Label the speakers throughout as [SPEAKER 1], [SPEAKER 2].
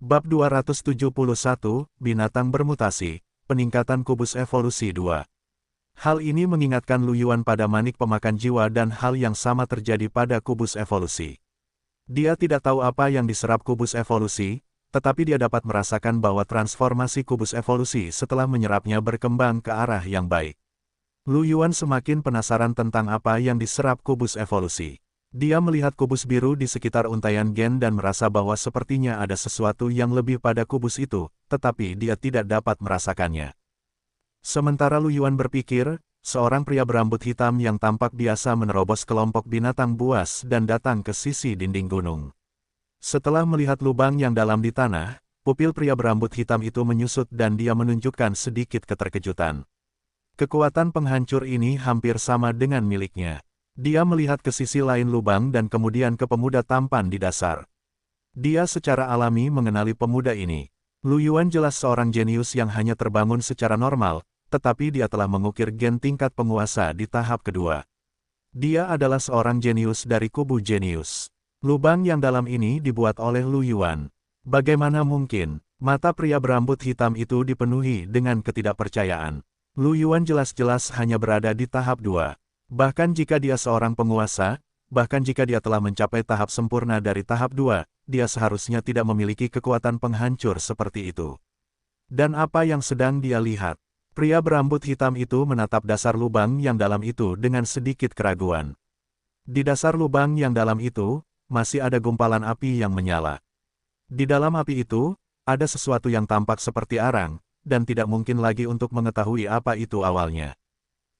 [SPEAKER 1] Bab 271, Binatang Bermutasi, Peningkatan Kubus Evolusi 2. Hal ini mengingatkan Lu Yuan pada manik pemakan jiwa dan hal yang sama terjadi pada kubus evolusi. Dia tidak tahu apa yang diserap kubus evolusi, tetapi dia dapat merasakan bahwa transformasi kubus evolusi setelah menyerapnya berkembang ke arah yang baik. Lu Yuan semakin penasaran tentang apa yang diserap kubus evolusi. Dia melihat kubus biru di sekitar untaian gen dan merasa bahwa sepertinya ada sesuatu yang lebih pada kubus itu, tetapi dia tidak dapat merasakannya. Sementara Lu Yuan berpikir, seorang pria berambut hitam yang tampak biasa menerobos kelompok binatang buas dan datang ke sisi dinding gunung. Setelah melihat lubang yang dalam di tanah, pupil pria berambut hitam itu menyusut dan dia menunjukkan sedikit keterkejutan. Kekuatan penghancur ini hampir sama dengan miliknya. Dia melihat ke sisi lain lubang dan kemudian ke pemuda tampan di dasar. Dia secara alami mengenali pemuda ini. Lu Yuan jelas seorang jenius yang hanya terbangun secara normal, tetapi dia telah mengukir gen tingkat penguasa di tahap kedua. Dia adalah seorang jenius dari kubu jenius. Lubang yang dalam ini dibuat oleh Lu Yuan. Bagaimana mungkin? Mata pria berambut hitam itu dipenuhi dengan ketidakpercayaan. Lu Yuan jelas-jelas hanya berada di tahap 2. Bahkan jika dia seorang penguasa, bahkan jika dia telah mencapai tahap sempurna dari tahap 2, dia seharusnya tidak memiliki kekuatan penghancur seperti itu. Dan apa yang sedang dia lihat? Pria berambut hitam itu menatap dasar lubang yang dalam itu dengan sedikit keraguan. Di dasar lubang yang dalam itu, masih ada gumpalan api yang menyala. Di dalam api itu, ada sesuatu yang tampak seperti arang, dan tidak mungkin lagi untuk mengetahui apa itu awalnya.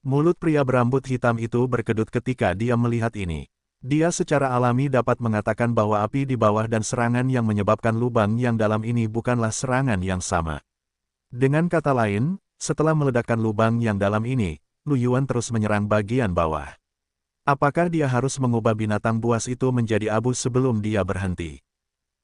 [SPEAKER 1] Mulut pria berambut hitam itu berkedut ketika dia melihat ini. Dia secara alami dapat mengatakan bahwa api di bawah dan serangan yang menyebabkan lubang yang dalam ini bukanlah serangan yang sama. Dengan kata lain, setelah meledakkan lubang yang dalam ini, Lu Yuan terus menyerang bagian bawah. Apakah dia harus mengubah binatang buas itu menjadi abu sebelum dia berhenti?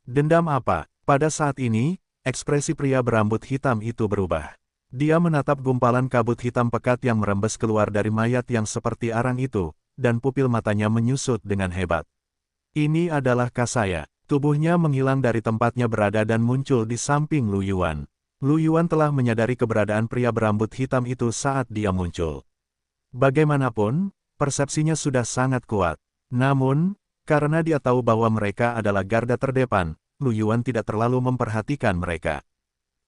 [SPEAKER 1] Dendam apa? Pada saat ini, ekspresi pria berambut hitam itu berubah. Dia menatap gumpalan kabut hitam pekat yang merembes keluar dari mayat yang seperti arang itu, dan pupil matanya menyusut dengan hebat. Ini adalah Kasaya. Tubuhnya menghilang dari tempatnya berada dan muncul di samping Lu Yuan. Lu Yuan telah menyadari keberadaan pria berambut hitam itu saat dia muncul. Bagaimanapun, persepsinya sudah sangat kuat. Namun, karena dia tahu bahwa mereka adalah garda terdepan, Lu Yuan tidak terlalu memperhatikan mereka.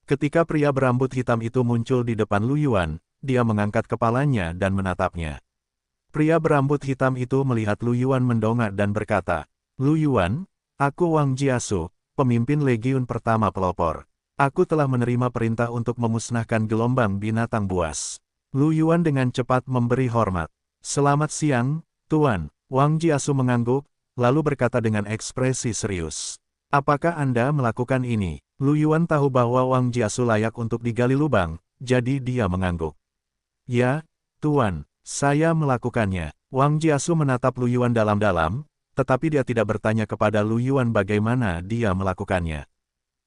[SPEAKER 1] Ketika pria berambut hitam itu muncul di depan Lu Yuan, dia mengangkat kepalanya dan menatapnya. Pria berambut hitam itu melihat Lu Yuan mendongak dan berkata, "Lu Yuan, aku Wang Jiasu, pemimpin Legiun pertama pelopor. Aku telah menerima perintah untuk memusnahkan gelombang binatang buas." Lu Yuan dengan cepat memberi hormat. "Selamat siang, Tuan." Wang Jiasu mengangguk, lalu berkata dengan ekspresi serius. "Apakah Anda melakukan ini?" Lu Yuan tahu bahwa Wang Jiasu layak untuk digali lubang, jadi dia mengangguk. "Ya, Tuan, saya melakukannya." Wang Jiasu menatap Lu Yuan dalam-dalam, tetapi dia tidak bertanya kepada Lu Yuan bagaimana dia melakukannya.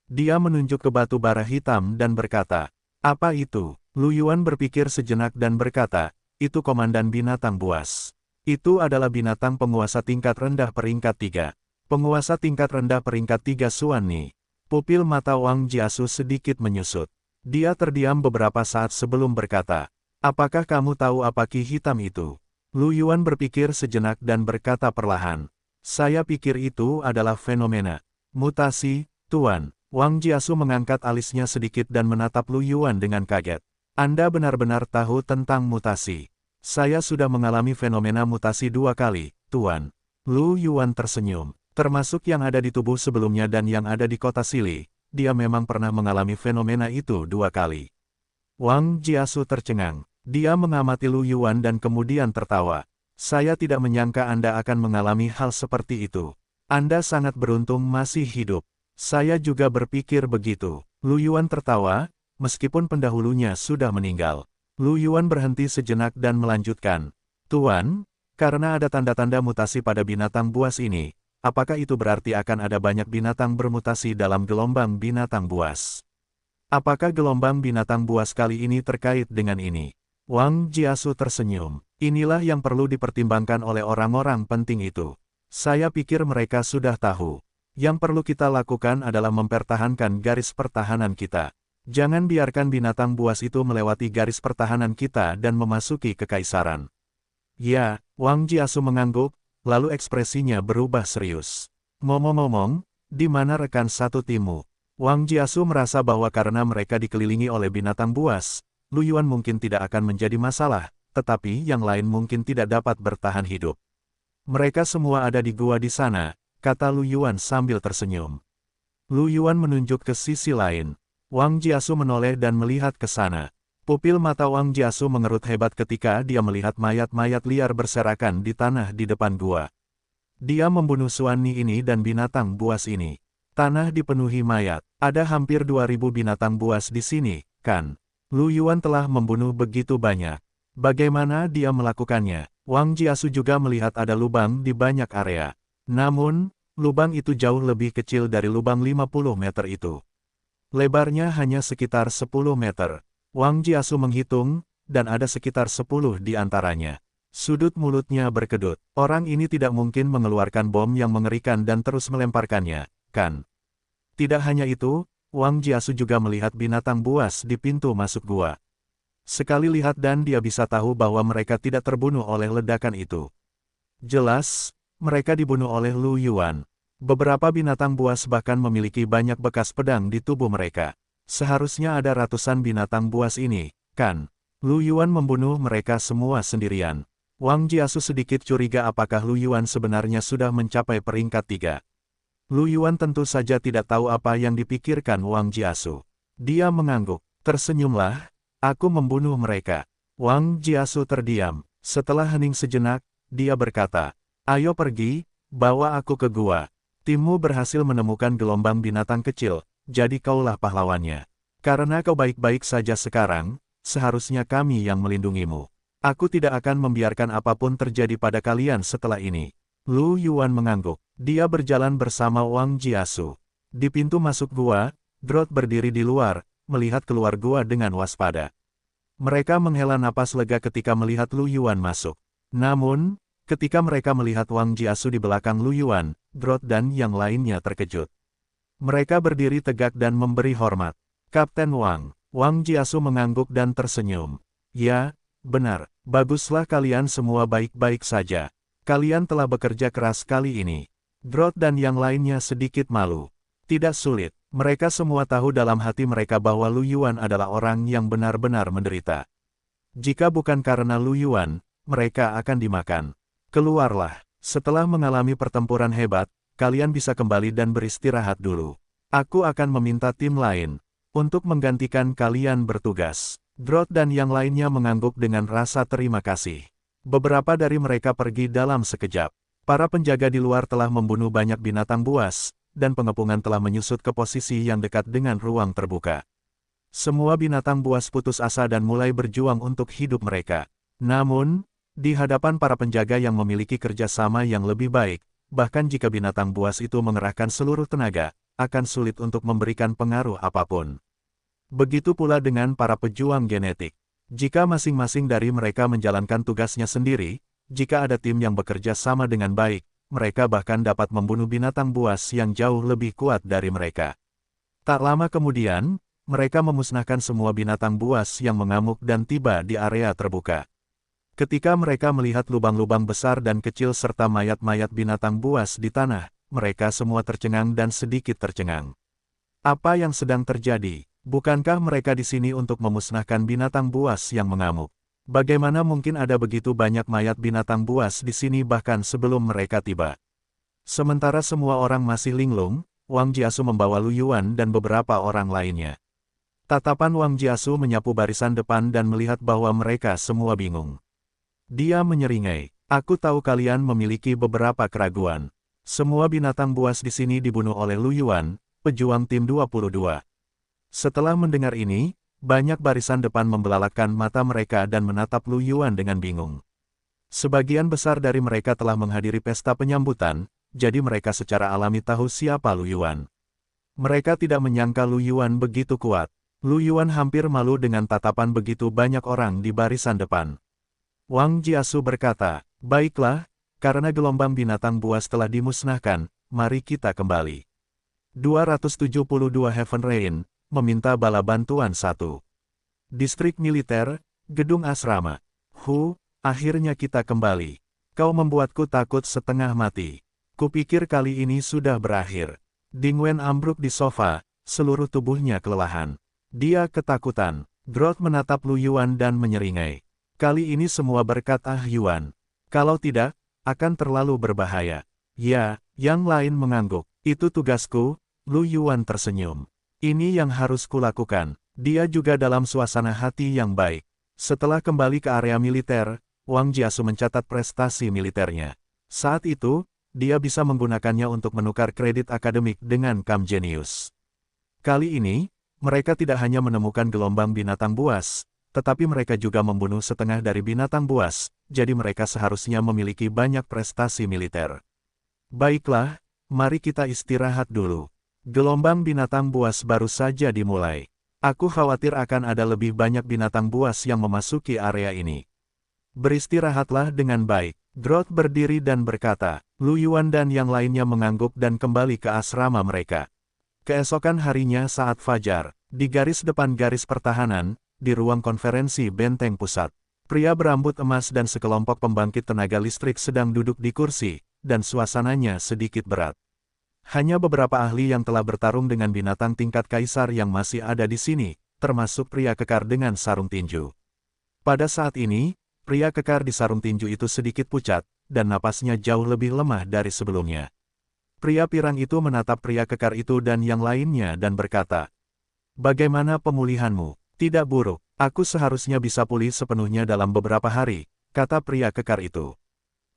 [SPEAKER 1] Dia menunjuk ke batu bara hitam dan berkata, "Apa itu?" Lu Yuan berpikir sejenak dan berkata, "Itu komandan binatang buas. Itu adalah binatang penguasa tingkat rendah peringkat 3. Penguasa tingkat rendah peringkat 3 Suan Ni." Pupil mata Wang Jiasu sedikit menyusut. Dia terdiam beberapa saat sebelum berkata, "Apakah kamu tahu apa ki hitam itu?" Lu Yuan berpikir sejenak dan berkata perlahan, "Saya pikir itu adalah fenomena mutasi, Tuan." Wang Jiasu mengangkat alisnya sedikit dan menatap Lu Yuan dengan kaget. "Anda benar-benar tahu tentang mutasi?" "Saya sudah mengalami fenomena mutasi 2 kali, Tuan." Lu Yuan tersenyum. Termasuk yang ada di tubuh sebelumnya dan yang ada di kota Sili, dia memang pernah mengalami fenomena itu 2 kali. Wang Jiasu tercengang. Dia mengamati Lu Yuan dan kemudian tertawa. "Saya tidak menyangka Anda akan mengalami hal seperti itu. Anda sangat beruntung masih hidup." "Saya juga berpikir begitu." Lu Yuan tertawa, meskipun pendahulunya sudah meninggal. Lu Yuan berhenti sejenak dan melanjutkan, "Tuan, karena ada tanda-tanda mutasi pada binatang buas ini, apakah itu berarti akan ada banyak binatang bermutasi dalam gelombang binatang buas? Apakah gelombang binatang buas kali ini terkait dengan ini?" Wang Jiasu tersenyum. "Inilah yang perlu dipertimbangkan oleh orang-orang penting itu. Saya pikir mereka sudah tahu." Yang perlu kita lakukan adalah mempertahankan garis pertahanan kita. Jangan biarkan binatang buas itu melewati garis pertahanan kita dan memasuki kekaisaran. Ya, Wang Jiasu mengangguk, lalu ekspresinya berubah serius. Ngomong-ngomong, di mana rekan satu timmu? Wang Jiasu merasa bahwa karena mereka dikelilingi oleh binatang buas, Lu Yuan mungkin tidak akan menjadi masalah, tetapi yang lain mungkin tidak dapat bertahan hidup. Mereka semua ada di gua di sana, kata Lu Yuan sambil tersenyum. Lu Yuan menunjuk ke sisi lain. Wang Jiasu menoleh dan melihat ke sana. Pupil mata Wang Jiasu mengerut hebat ketika dia melihat mayat-mayat liar berserakan di tanah di depan gua. Dia membunuh Suani ini dan binatang buas ini. Tanah dipenuhi mayat. Ada hampir 2000 binatang buas di sini, kan? Lu Yuan telah membunuh begitu banyak. Bagaimana dia melakukannya? Wang Jiasu juga melihat ada lubang di banyak area. Namun, lubang itu jauh lebih kecil dari lubang 50 meter itu. Lebarnya hanya sekitar 10 meter. Wang Jiasu menghitung, dan ada sekitar 10 di antaranya. Sudut mulutnya berkedut. Orang ini tidak mungkin mengeluarkan bom yang mengerikan dan terus melemparkannya, kan? Tidak hanya itu, Wang Jiasu juga melihat binatang buas di pintu masuk gua. Sekali lihat dan dia bisa tahu bahwa mereka tidak terbunuh oleh ledakan itu. Jelas, mereka dibunuh oleh Lu Yuan. Beberapa binatang buas bahkan memiliki banyak bekas pedang di tubuh mereka. Seharusnya ada ratusan binatang buas ini, kan? Lu Yuan membunuh mereka semua sendirian. Wang Jiasu sedikit curiga apakah Lu Yuan sebenarnya sudah mencapai peringkat 3. Lu Yuan tentu saja tidak tahu apa yang dipikirkan Wang Jiasu. Dia mengangguk. Tersenyumlah, aku membunuh mereka. Wang Jiasu terdiam. Setelah hening sejenak, dia berkata, ayo pergi, bawa aku ke gua. Timmu berhasil menemukan gelombang binatang kecil, jadi kaulah pahlawannya. Karena kau baik-baik saja sekarang, seharusnya kami yang melindungimu. Aku tidak akan membiarkan apapun terjadi pada kalian setelah ini. Lu Yuan mengangguk. Dia berjalan bersama Wang Jiasu. Di pintu masuk gua, Drot berdiri di luar, melihat keluar gua dengan waspada. Mereka menghela napas lega ketika melihat Lu Yuan masuk. Namun, ketika mereka melihat Wang Jiasu di belakang Lu Yuan, Drot dan yang lainnya terkejut. Mereka berdiri tegak dan memberi hormat. Kapten Wang. Wang Jiasu mengangguk dan tersenyum. Ya, benar. Baguslah kalian semua baik-baik saja. Kalian telah bekerja keras kali ini. Drot dan yang lainnya sedikit malu. Tidak sulit. Mereka semua tahu dalam hati mereka bahwa Lu Yuan adalah orang yang benar-benar menderita. Jika bukan karena Lu Yuan, mereka akan dimakan. Keluarlah. Setelah mengalami pertempuran hebat, kalian bisa kembali dan beristirahat dulu. Aku akan meminta tim lain untuk menggantikan kalian bertugas. Drot dan yang lainnya mengangguk dengan rasa terima kasih. Beberapa dari mereka pergi dalam sekejap. Para penjaga di luar telah membunuh banyak binatang buas, dan pengepungan telah menyusut ke posisi yang dekat dengan ruang terbuka. Semua binatang buas putus asa dan mulai berjuang untuk hidup mereka. Namun, di hadapan para penjaga yang memiliki kerjasama yang lebih baik, bahkan jika binatang buas itu mengerahkan seluruh tenaga, akan sulit untuk memberikan pengaruh apapun. Begitu pula dengan para pejuang genetik. Jika masing-masing dari mereka menjalankan tugasnya sendiri, jika ada tim yang bekerja sama dengan baik, mereka bahkan dapat membunuh binatang buas yang jauh lebih kuat dari mereka. Tak lama kemudian, mereka memusnahkan semua binatang buas yang mengamuk dan tiba di area terbuka. Ketika mereka melihat lubang-lubang besar dan kecil serta mayat-mayat binatang buas di tanah, mereka semua tercengang dan sedikit tercengang. Apa yang sedang terjadi? Bukankah mereka di sini untuk memusnahkan binatang buas yang mengamuk? Bagaimana mungkin ada begitu banyak mayat binatang buas di sini bahkan sebelum mereka tiba? Sementara semua orang masih linglung, Wang Jiasu membawa Lu Yuan dan beberapa orang lainnya. Tatapan Wang Jiasu menyapu barisan depan dan melihat bahwa mereka semua bingung. Dia menyeringai, aku tahu kalian memiliki beberapa keraguan. Semua binatang buas di sini dibunuh oleh Lu Yuan, pejuang tim 22. Setelah mendengar ini, banyak barisan depan membelalakkan mata mereka dan menatap Lu Yuan dengan bingung. Sebagian besar dari mereka telah menghadiri pesta penyambutan, jadi mereka secara alami tahu siapa Lu Yuan. Mereka tidak menyangka Lu Yuan begitu kuat. Lu Yuan hampir malu dengan tatapan begitu banyak orang di barisan depan. Wang Jiasu berkata, baiklah, karena gelombang binatang buas telah dimusnahkan, mari kita kembali. 272 Heaven Rain, meminta bala bantuan 1. Distrik Militer, Gedung Asrama. Akhirnya kita kembali. Kau membuatku takut setengah mati. Kupikir kali ini sudah berakhir. Ding Wen ambruk di sofa, seluruh tubuhnya kelelahan. Dia ketakutan. Groth menatap Lu Yuan dan menyeringai. Kali ini semua berkat Yuan. Kalau tidak, akan terlalu berbahaya. Ya, yang lain mengangguk. Itu tugasku. Lu Yuan tersenyum. Ini yang harus kulakukan. Dia juga dalam suasana hati yang baik. Setelah kembali ke area militer, Wang Jiasu mencatat prestasi militernya. Saat itu, dia bisa menggunakannya untuk menukar kredit akademik dengan Kam Genius. Kali ini, mereka tidak hanya menemukan gelombang binatang buas, tetapi mereka juga membunuh setengah dari binatang buas, jadi mereka seharusnya memiliki banyak prestasi militer. Baiklah, mari kita istirahat dulu. Gelombang binatang buas baru saja dimulai. Aku khawatir akan ada lebih banyak binatang buas yang memasuki area ini. Beristirahatlah dengan baik. Groth berdiri dan berkata. Lu Yuan dan yang lainnya mengangguk dan kembali ke asrama mereka. Keesokan harinya saat fajar, di garis depan garis pertahanan, di ruang konferensi benteng pusat, pria berambut emas dan sekelompok pembangkit tenaga listrik sedang duduk di kursi, dan suasananya sedikit berat. Hanya beberapa ahli yang telah bertarung dengan binatang tingkat kaisar yang masih ada di sini, termasuk pria kekar dengan sarung tinju. Pada saat ini, pria kekar di sarung tinju itu sedikit pucat, dan napasnya jauh lebih lemah dari sebelumnya. Pria pirang itu menatap pria kekar itu dan yang lainnya dan berkata, "Bagaimana pemulihanmu?" "Tidak buruk, aku seharusnya bisa pulih sepenuhnya dalam beberapa hari," kata pria kekar itu.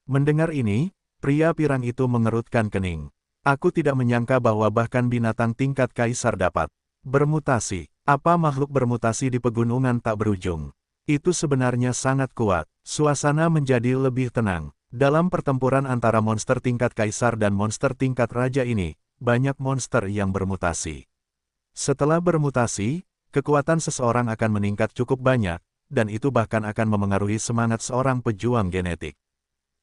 [SPEAKER 1] Mendengar ini, pria pirang itu mengerutkan kening. Aku tidak menyangka bahwa bahkan binatang tingkat kaisar dapat bermutasi. Apa makhluk bermutasi di pegunungan tak berujung? Itu sebenarnya sangat kuat. Suasana menjadi lebih tenang. Dalam pertempuran antara monster tingkat kaisar dan monster tingkat raja ini, banyak monster yang bermutasi. Setelah bermutasi, kekuatan seseorang akan meningkat cukup banyak, dan itu bahkan akan memengaruhi semangat seorang pejuang genetik.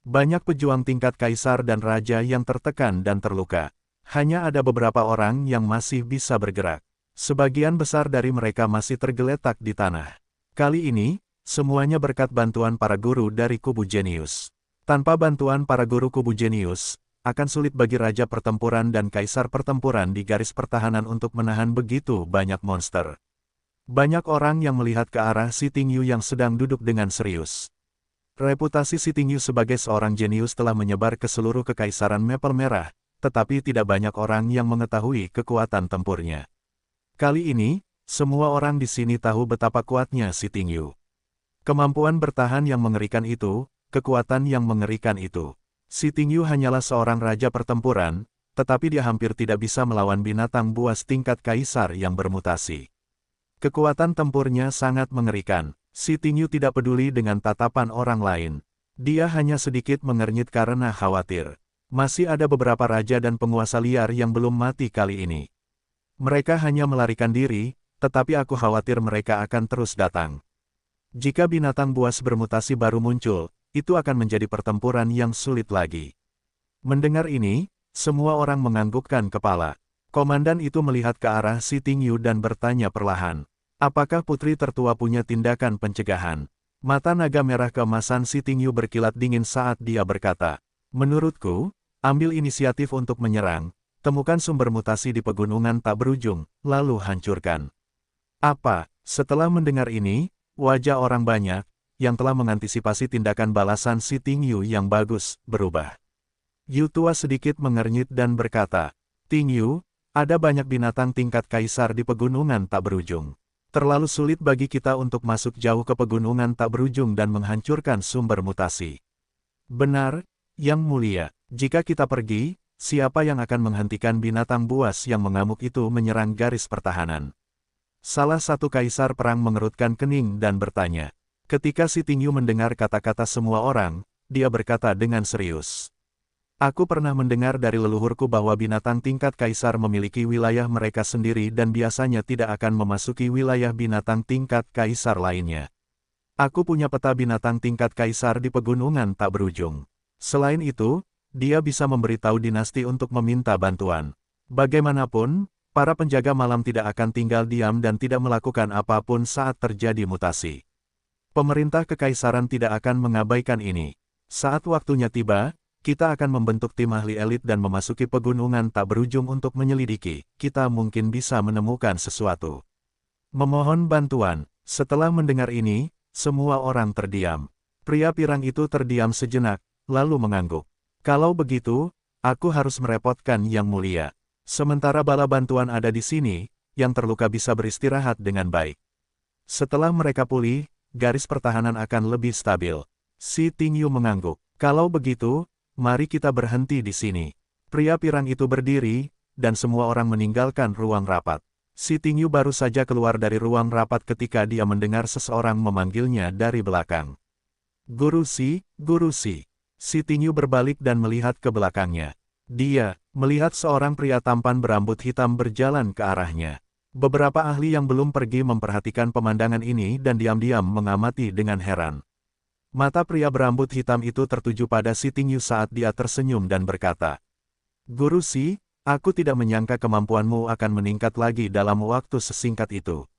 [SPEAKER 1] Banyak pejuang tingkat kaisar dan raja yang tertekan dan terluka. Hanya ada beberapa orang yang masih bisa bergerak. Sebagian besar dari mereka masih tergeletak di tanah. Kali ini, semuanya berkat bantuan para guru dari kubu jenius. Tanpa bantuan para guru kubu jenius, akan sulit bagi raja pertempuran dan kaisar pertempuran di garis pertahanan untuk menahan begitu banyak monster. Banyak orang yang melihat ke arah Si Tingyu yang sedang duduk dengan serius. Reputasi Si Tingyu sebagai seorang jenius telah menyebar ke seluruh kekaisaran Maple Merah, tetapi tidak banyak orang yang mengetahui kekuatan tempurnya. Kali ini, semua orang di sini tahu betapa kuatnya Si Tingyu. Kemampuan bertahan yang mengerikan itu, kekuatan yang mengerikan itu. Si Tingyu hanyalah seorang raja pertempuran, tetapi dia hampir tidak bisa melawan binatang buas tingkat kaisar yang bermutasi. Kekuatan tempurnya sangat mengerikan. Si Tingyu tidak peduli dengan tatapan orang lain. Dia hanya sedikit mengernyit karena khawatir. Masih ada beberapa raja dan penguasa liar yang belum mati kali ini. Mereka hanya melarikan diri, tetapi aku khawatir mereka akan terus datang. Jika binatang buas bermutasi baru muncul, itu akan menjadi pertempuran yang sulit lagi. Mendengar ini, semua orang menganggukkan kepala. Komandan itu melihat ke arah Si Tingyu dan bertanya perlahan. Apakah putri tertua punya tindakan pencegahan? Mata naga merah keemasan Si Tingyu berkilat dingin saat dia berkata, "Menurutku, ambil inisiatif untuk menyerang, temukan sumber mutasi di pegunungan tak berujung, lalu hancurkan." Apa? Setelah mendengar ini, wajah orang banyak, yang telah mengantisipasi tindakan balasan Si Tingyu yang bagus, berubah. Yu tua sedikit mengernyit dan berkata, "Tingyu, ada banyak binatang tingkat kaisar di pegunungan tak berujung. Terlalu sulit bagi kita untuk masuk jauh ke pegunungan tak berujung dan menghancurkan sumber mutasi." "Benar, Yang Mulia. Jika kita pergi, siapa yang akan menghentikan binatang buas yang mengamuk itu menyerang garis pertahanan?" Salah satu kaisar perang mengerutkan kening dan bertanya. Ketika Si Tingyu mendengar kata-kata semua orang, dia berkata dengan serius. "Aku pernah mendengar dari leluhurku bahwa binatang tingkat kaisar memiliki wilayah mereka sendiri dan biasanya tidak akan memasuki wilayah binatang tingkat kaisar lainnya. Aku punya peta binatang tingkat kaisar di pegunungan tak berujung. Selain itu, dia bisa memberitahu dinasti untuk meminta bantuan. Bagaimanapun, para penjaga malam tidak akan tinggal diam dan tidak melakukan apapun saat terjadi mutasi. Pemerintah kekaisaran tidak akan mengabaikan ini. Saat waktunya tiba, kita akan membentuk tim ahli elit dan memasuki pegunungan tak berujung untuk menyelidiki. Kita mungkin bisa menemukan sesuatu. Memohon bantuan. Setelah mendengar ini, semua orang terdiam. Pria pirang itu terdiam sejenak, lalu mengangguk. Kalau begitu, aku harus merepotkan Yang Mulia. Sementara bala bantuan ada di sini, yang terluka bisa beristirahat dengan baik. Setelah mereka pulih, garis pertahanan akan lebih stabil. Si Tingyu mengangguk. Kalau begitu, mari kita berhenti di sini. Pria pirang itu berdiri, dan semua orang meninggalkan ruang rapat. Si Tingyu baru saja keluar dari ruang rapat ketika dia mendengar seseorang memanggilnya dari belakang. Guru Si, Guru Si. Si Tingyu berbalik dan melihat ke belakangnya. Dia melihat seorang pria tampan berambut hitam berjalan ke arahnya. Beberapa ahli yang belum pergi memperhatikan pemandangan ini dan diam-diam mengamati dengan heran. Mata pria berambut hitam itu tertuju pada Si Tingyu saat dia tersenyum dan berkata, "Guru Si, aku tidak menyangka kemampuanmu akan meningkat lagi dalam waktu sesingkat itu.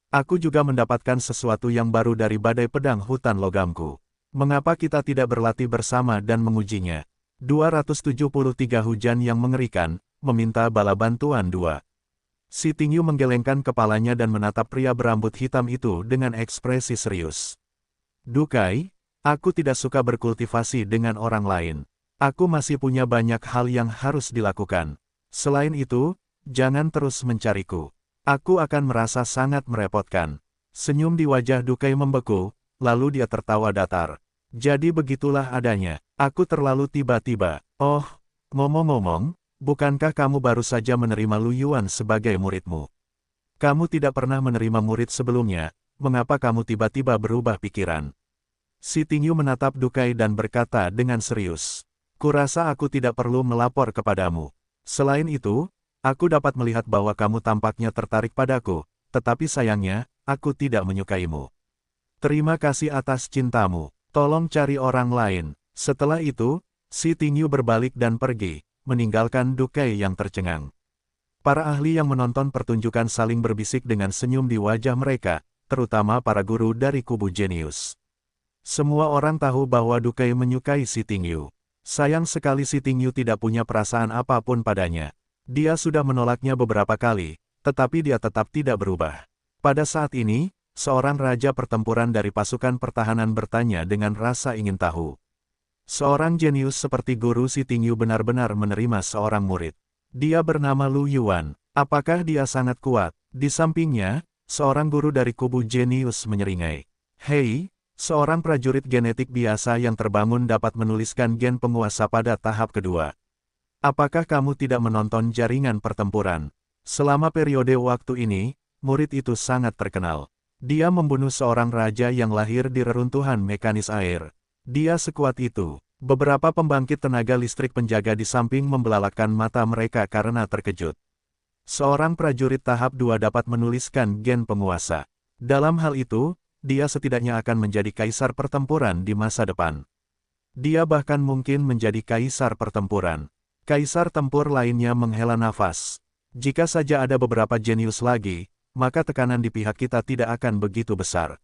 [SPEAKER 1] Aku juga mendapatkan sesuatu yang baru dari badai pedang hutan logamku. Mengapa kita tidak berlatih bersama dan mengujinya?" 273 Hujan yang mengerikan, meminta bala bantuan 2. Si Tingyu menggelengkan kepalanya dan menatap pria berambut hitam itu dengan ekspresi serius. "Dukai, aku tidak suka berkultivasi dengan orang lain. Aku masih punya banyak hal yang harus dilakukan. Selain itu, jangan terus mencariku. Aku akan merasa sangat merepotkan." Senyum di wajah Dukai membeku, lalu dia tertawa datar. "Jadi begitulah adanya. Aku terlalu tiba-tiba. Oh, ngomong-ngomong, bukankah kamu baru saja menerima Lu Yuan sebagai muridmu? Kamu tidak pernah menerima murid sebelumnya, mengapa kamu tiba-tiba berubah pikiran?" Si Tingyu menatap Dukai dan berkata dengan serius, "Kurasa aku tidak perlu melapor kepadamu. Selain itu, aku dapat melihat bahwa kamu tampaknya tertarik padaku, tetapi sayangnya, aku tidak menyukaimu. Terima kasih atas cintamu. Tolong cari orang lain." Setelah itu, Si Tingyu berbalik dan pergi, meninggalkan Dukai yang tercengang. Para ahli yang menonton pertunjukan saling berbisik dengan senyum di wajah mereka, terutama para guru dari kubu jenius. Semua orang tahu bahwa Dukai menyukai Si Tingyu. Sayang sekali Si Tingyu tidak punya perasaan apapun padanya. Dia sudah menolaknya beberapa kali, tetapi dia tetap tidak berubah. Pada saat ini, seorang raja pertempuran dari pasukan pertahanan bertanya dengan rasa ingin tahu. Seorang jenius seperti Guru Si Tingyu benar-benar menerima seorang murid. Dia bernama Lu Yuan. Apakah dia sangat kuat? Di sampingnya, seorang guru dari kubu jenius menyeringai. "Hei, seorang prajurit genetik biasa yang terbangun dapat menuliskan gen penguasa pada tahap kedua. Apakah kamu tidak menonton jaringan pertempuran? Selama periode waktu ini, murid itu sangat terkenal. Dia membunuh seorang raja yang lahir di reruntuhan mekanis air. Dia sekuat itu." Beberapa pembangkit tenaga listrik penjaga di samping membelalakkan mata mereka karena terkejut. Seorang prajurit tahap 2 dapat menuliskan gen penguasa. Dalam hal itu, dia setidaknya akan menjadi kaisar pertempuran di masa depan. Dia bahkan mungkin menjadi kaisar pertempuran. Kaisar tempur lainnya menghela nafas. Jika saja ada beberapa jenius lagi, maka tekanan di pihak kita tidak akan begitu besar.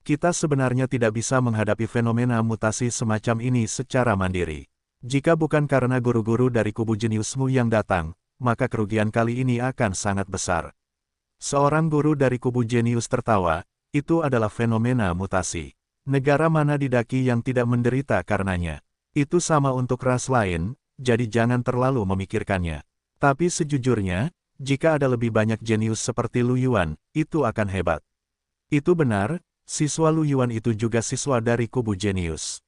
[SPEAKER 1] Kita sebenarnya tidak bisa menghadapi fenomena mutasi semacam ini secara mandiri. Jika bukan karena guru-guru dari kubu jeniusmu yang datang, maka kerugian kali ini akan sangat besar. Seorang guru dari kubu jenius tertawa, "Itu adalah fenomena mutasi. Negara mana di Daki yang tidak menderita karenanya? Itu sama untuk ras lain, jadi jangan terlalu memikirkannya. Tapi sejujurnya, jika ada lebih banyak jenius seperti Lu Yuan, itu akan hebat." Itu benar. Siswa Lu Yuan itu juga siswa dari kubu jenius.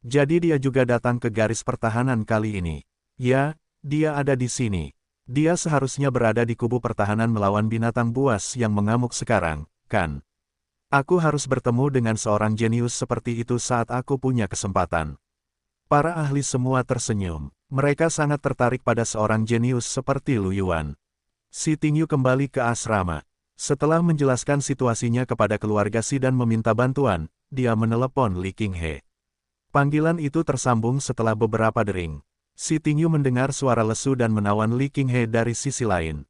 [SPEAKER 1] Jadi dia juga datang ke garis pertahanan kali ini. Ya, dia ada di sini. Dia seharusnya berada di kubu pertahanan melawan binatang buas yang mengamuk sekarang, kan? Aku harus bertemu dengan seorang jenius seperti itu saat aku punya kesempatan. Para ahli semua tersenyum. Mereka sangat tertarik pada seorang jenius seperti Lu Yuan. Si Tingyu kembali ke asrama. Setelah menjelaskan situasinya kepada keluarga Si dan meminta bantuan, dia menelepon Li Qinghe. Panggilan itu tersambung setelah beberapa dering. Si Tingyu mendengar suara lesu dan menawan Li Qinghe dari sisi lain.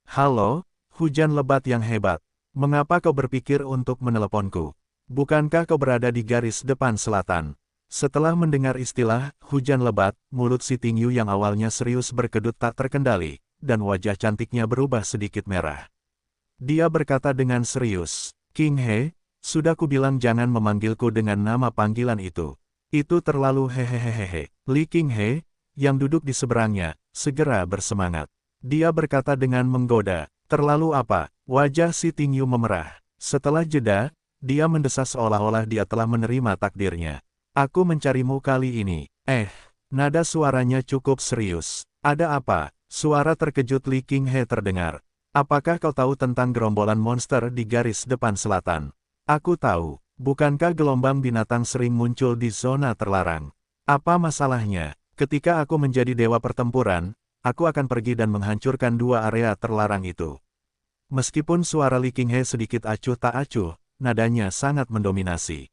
[SPEAKER 1] Halo, hujan lebat yang hebat. Mengapa kau berpikir untuk meneleponku? Bukankah kau berada di garis depan selatan? Setelah mendengar istilah hujan lebat, mulut si Tingyu yang awalnya serius berkedut tak terkendali, dan wajah cantiknya berubah sedikit merah. Dia berkata dengan serius, Qinghe, sudah kubilang jangan memanggilku dengan nama panggilan itu. Itu terlalu hehehehehe. Li Qinghe, yang duduk di seberangnya, segera bersemangat. Dia berkata dengan menggoda, terlalu apa? Wajah si Tingyu memerah. Setelah jeda, dia mendesah seolah-olah dia telah menerima takdirnya. Aku mencarimu kali ini. Nada suaranya cukup serius. Ada apa? Suara terkejut Li Qinghe terdengar. Apakah kau tahu tentang gerombolan monster di garis depan selatan? Aku tahu. Bukankah gelombang binatang sering muncul di zona terlarang? Apa masalahnya? Ketika aku menjadi dewa pertempuran, aku akan pergi dan menghancurkan dua area terlarang itu. Meskipun suara Li Qinghe sedikit acuh tak acuh, nadanya sangat mendominasi.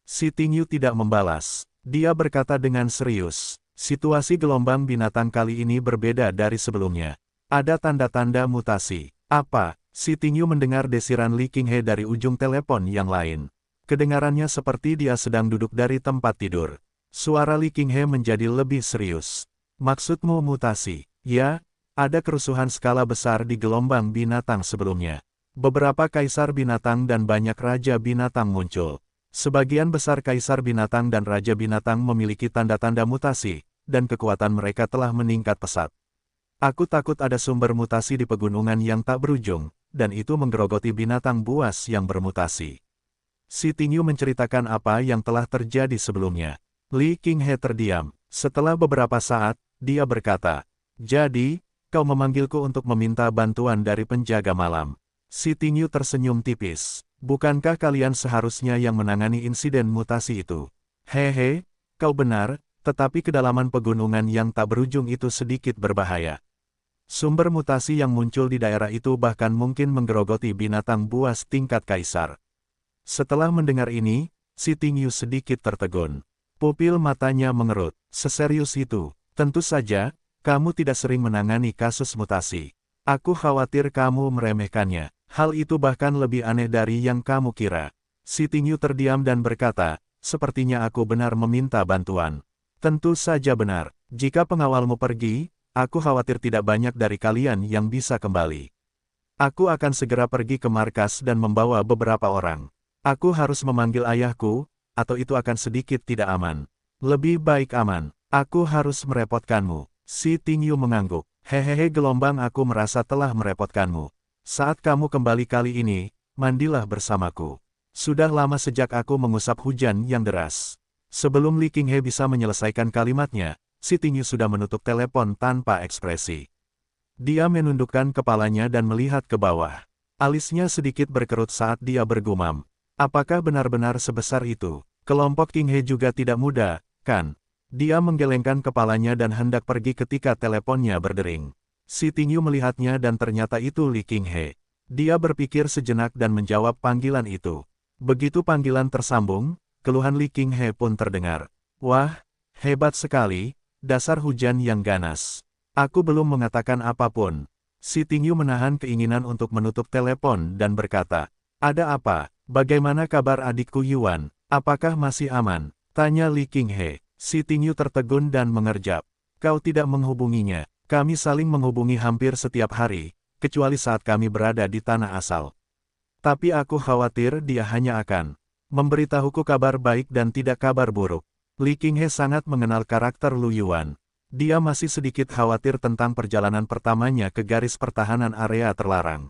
[SPEAKER 1] Si Tingyu tidak membalas. Dia berkata dengan serius, situasi gelombang binatang kali ini berbeda dari sebelumnya. Ada tanda-tanda mutasi. Apa? Si Tingyu mendengar desiran Li Qinghe dari ujung telepon yang lain. Kedengarannya seperti dia sedang duduk dari tempat tidur. Suara Li Qinghe menjadi lebih serius. Maksudmu mutasi? Ya, ada kerusuhan skala besar di gelombang binatang sebelumnya. Beberapa kaisar binatang dan banyak raja binatang muncul. Sebagian besar kaisar binatang dan raja binatang memiliki tanda-tanda mutasi, dan kekuatan mereka telah meningkat pesat. Aku takut ada sumber mutasi di pegunungan yang tak berujung, dan itu menggerogoti binatang buas yang bermutasi. Si Tingyu menceritakan apa yang telah terjadi sebelumnya. Li Qinghe terdiam. Setelah beberapa saat, dia berkata, jadi, kau memanggilku untuk meminta bantuan dari penjaga malam. Si Tingyu tersenyum tipis. Bukankah kalian seharusnya yang menangani insiden mutasi itu? Hehe, kau benar, tetapi kedalaman pegunungan yang tak berujung itu sedikit berbahaya. Sumber mutasi yang muncul di daerah itu bahkan mungkin menggerogoti binatang buas tingkat kaisar. Setelah mendengar ini, si Tingyu sedikit tertegun. Pupil matanya mengerut. Seserius itu, tentu saja, kamu tidak sering menangani kasus mutasi. Aku khawatir kamu meremehkannya. Hal itu bahkan lebih aneh dari yang kamu kira. Si Tingyu terdiam dan berkata, sepertinya aku benar meminta bantuan. Tentu saja benar. Jika pengawalmu pergi, aku khawatir tidak banyak dari kalian yang bisa kembali. Aku akan segera pergi ke markas dan membawa beberapa orang. Aku harus memanggil ayahku, atau itu akan sedikit tidak aman. Lebih baik aman. Aku harus merepotkanmu. Si Tingyu mengangguk. Hehehe, gelombang, aku merasa telah merepotkanmu. Saat kamu kembali kali ini, mandilah bersamaku. Sudah lama sejak aku mengusap hujan yang deras. Sebelum Li Qinghe bisa menyelesaikan kalimatnya, si Tingyu sudah menutup telepon tanpa ekspresi. Dia menundukkan kepalanya dan melihat ke bawah. Alisnya sedikit berkerut saat dia bergumam. Apakah benar-benar sebesar itu? Kelompok Qinghe juga tidak mudah, kan? Dia menggelengkan kepalanya dan hendak pergi ketika teleponnya berdering. Si Tingyu melihatnya dan ternyata itu Li Qinghe. Dia berpikir sejenak dan menjawab panggilan itu. Begitu panggilan tersambung, keluhan Li Qinghe pun terdengar. Wah, hebat sekali, dasar hujan yang ganas. Aku belum mengatakan apapun. Si Tingyu menahan keinginan untuk menutup telepon dan berkata, ada apa? Bagaimana kabar adikku Yuan? Apakah masih aman? Tanya Li Qinghe. Si Tingyu tertegun dan mengerjap. Kau tidak menghubunginya. Kami saling menghubungi hampir setiap hari, kecuali saat kami berada di tanah asal. Tapi aku khawatir dia hanya akan memberitahuku kabar baik dan tidak kabar buruk. Li Qinghe sangat mengenal karakter Lu Yuan. Dia masih sedikit khawatir tentang perjalanan pertamanya ke garis pertahanan area terlarang.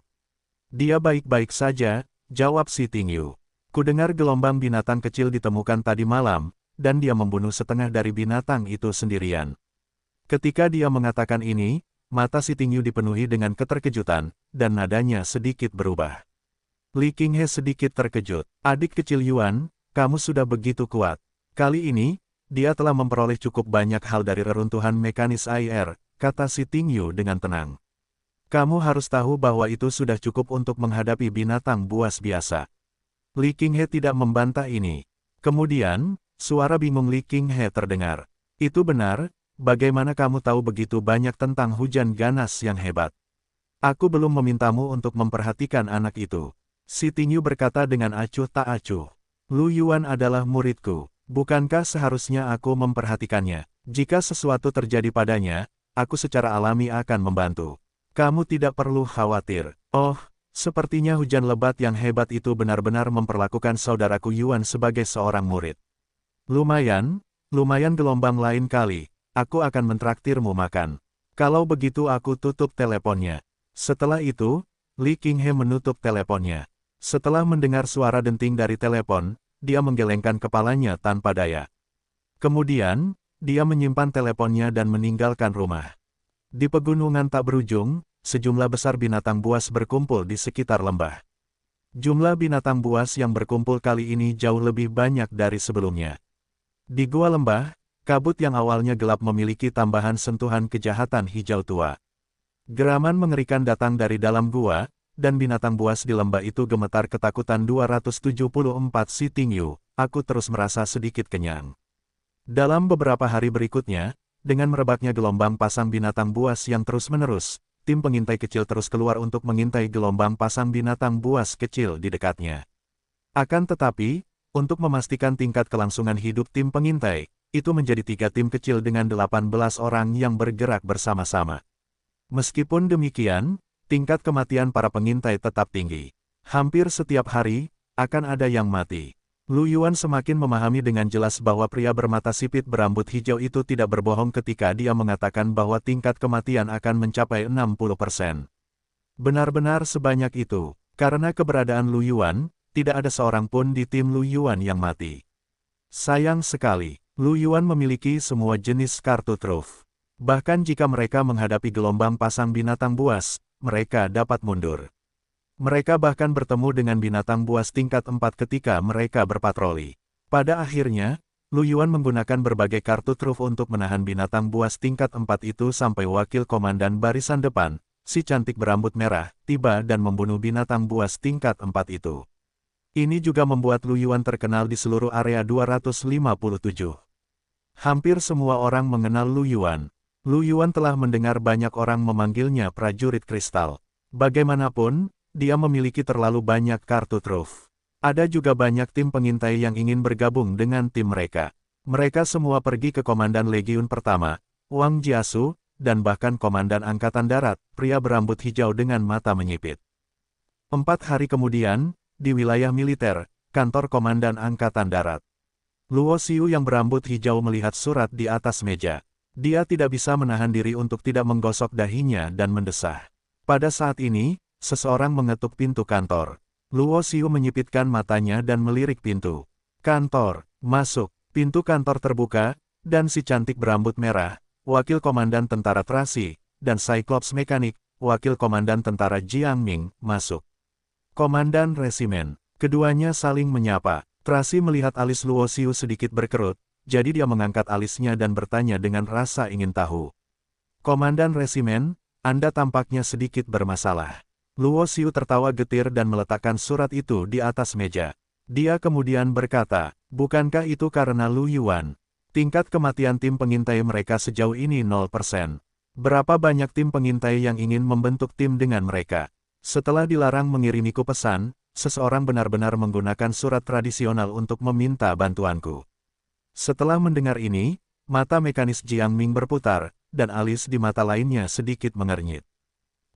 [SPEAKER 1] Dia baik-baik saja, jawab si Tingyu. Kudengar gelombang binatang kecil ditemukan tadi malam, dan dia membunuh setengah dari binatang itu sendirian. Ketika dia mengatakan ini, mata si Tingyu dipenuhi dengan keterkejutan, dan nadanya sedikit berubah. Li Qinghe sedikit terkejut. Adik kecil Yuan, kamu sudah begitu kuat. Kali ini, dia telah memperoleh cukup banyak hal dari reruntuhan mekanis air, kata si Tingyu dengan tenang. Kamu harus tahu bahwa itu sudah cukup untuk menghadapi binatang buas biasa. Li Qinghe tidak membantah ini. Kemudian, Suara bingung Li Qinghe terdengar. Itu benar, bagaimana kamu tahu begitu banyak tentang hujan ganas yang hebat? Aku belum memintamu untuk memperhatikan anak itu. Si Tingyu berkata dengan acuh tak acuh. Lu Yuan adalah muridku. Bukankah seharusnya aku memperhatikannya? Jika sesuatu terjadi padanya, aku secara alami akan membantu. Kamu tidak perlu khawatir. Oh, sepertinya hujan lebat yang hebat itu benar-benar memperlakukan saudaraku Yuan sebagai seorang murid. Lumayan gelombang lain kali. Aku akan mentraktirmu makan. Kalau begitu aku tutup teleponnya. Setelah itu, Li Qinghe menutup teleponnya. Setelah mendengar suara denting dari telepon, dia menggelengkan kepalanya tanpa daya. Kemudian, dia menyimpan teleponnya dan meninggalkan rumah. Di pegunungan tak berujung, sejumlah besar binatang buas berkumpul di sekitar lembah. Jumlah binatang buas yang berkumpul kali ini jauh lebih banyak dari sebelumnya. Di gua lembah, kabut yang awalnya gelap memiliki tambahan sentuhan kejahatan hijau tua. Geraman mengerikan datang dari dalam gua, dan binatang buas di lembah itu gemetar ketakutan. 274 Si Tingyu, aku terus merasa sedikit kenyang. Dalam beberapa hari berikutnya, dengan merebaknya gelombang pasang binatang buas yang terus-menerus, tim pengintai kecil terus keluar untuk mengintai gelombang pasang binatang buas kecil di dekatnya. Akan tetapi, untuk memastikan tingkat kelangsungan hidup tim pengintai, itu menjadi 3 tim kecil dengan 18 orang yang bergerak bersama-sama. Meskipun demikian, tingkat kematian para pengintai tetap tinggi. Hampir setiap hari, akan ada yang mati. Lu Yuan semakin memahami dengan jelas bahwa pria bermata sipit berambut hijau itu tidak berbohong ketika dia mengatakan bahwa tingkat kematian akan mencapai 60%. Benar-benar sebanyak itu. Karena keberadaan Lu Yuan, tidak ada seorang pun di tim Lu Yuan yang mati. Sayang sekali, Lu Yuan memiliki semua jenis kartu truf. Bahkan jika mereka menghadapi gelombang pasang binatang buas, mereka dapat mundur. Mereka bahkan bertemu dengan binatang buas tingkat 4 ketika mereka berpatroli. Pada akhirnya, Lu Yuan menggunakan berbagai kartu truf untuk menahan binatang buas tingkat 4 itu sampai wakil komandan barisan depan, si cantik berambut merah, tiba dan membunuh binatang buas tingkat 4 itu. Ini juga membuat Lu Yuan terkenal di seluruh area 257. Hampir semua orang mengenal Lu Yuan. Lu Yuan telah mendengar banyak orang memanggilnya prajurit kristal. Bagaimanapun, dia memiliki terlalu banyak kartu truf. Ada juga banyak tim pengintai yang ingin bergabung dengan tim mereka. Mereka semua pergi ke Komandan Legiun Pertama, Wang Jiasu, dan bahkan Komandan Angkatan Darat, pria berambut hijau dengan mata menyipit. 4 hari kemudian, di wilayah militer, kantor Komandan Angkatan Darat. Luo Xiu yang berambut hijau melihat surat di atas meja. Dia tidak bisa menahan diri untuk tidak menggosok dahinya dan mendesah. Pada saat ini, seseorang mengetuk pintu kantor. Luo Xiu menyipitkan matanya dan melirik pintu. Kantor, masuk. Pintu kantor terbuka, dan si cantik berambut merah, wakil komandan tentara Trasi, dan Cyclops mekanik, wakil komandan tentara Jiangming, masuk. Komandan resimen. Keduanya saling menyapa. Trasi melihat alis Luo Xiu sedikit berkerut, jadi dia mengangkat alisnya dan bertanya dengan rasa ingin tahu. Komandan resimen, Anda tampaknya sedikit bermasalah. Luo Xiu tertawa getir dan meletakkan surat itu di atas meja. Dia kemudian berkata, bukankah itu karena Lu Yuan? Tingkat kematian tim pengintai mereka sejauh ini 0%. Berapa banyak tim pengintai yang ingin membentuk tim dengan mereka? Setelah dilarang mengirimiku pesan, seseorang benar-benar menggunakan surat tradisional untuk meminta bantuanku. Setelah mendengar ini, mata mekanis Jiangming berputar, dan alis di mata lainnya sedikit mengernyit.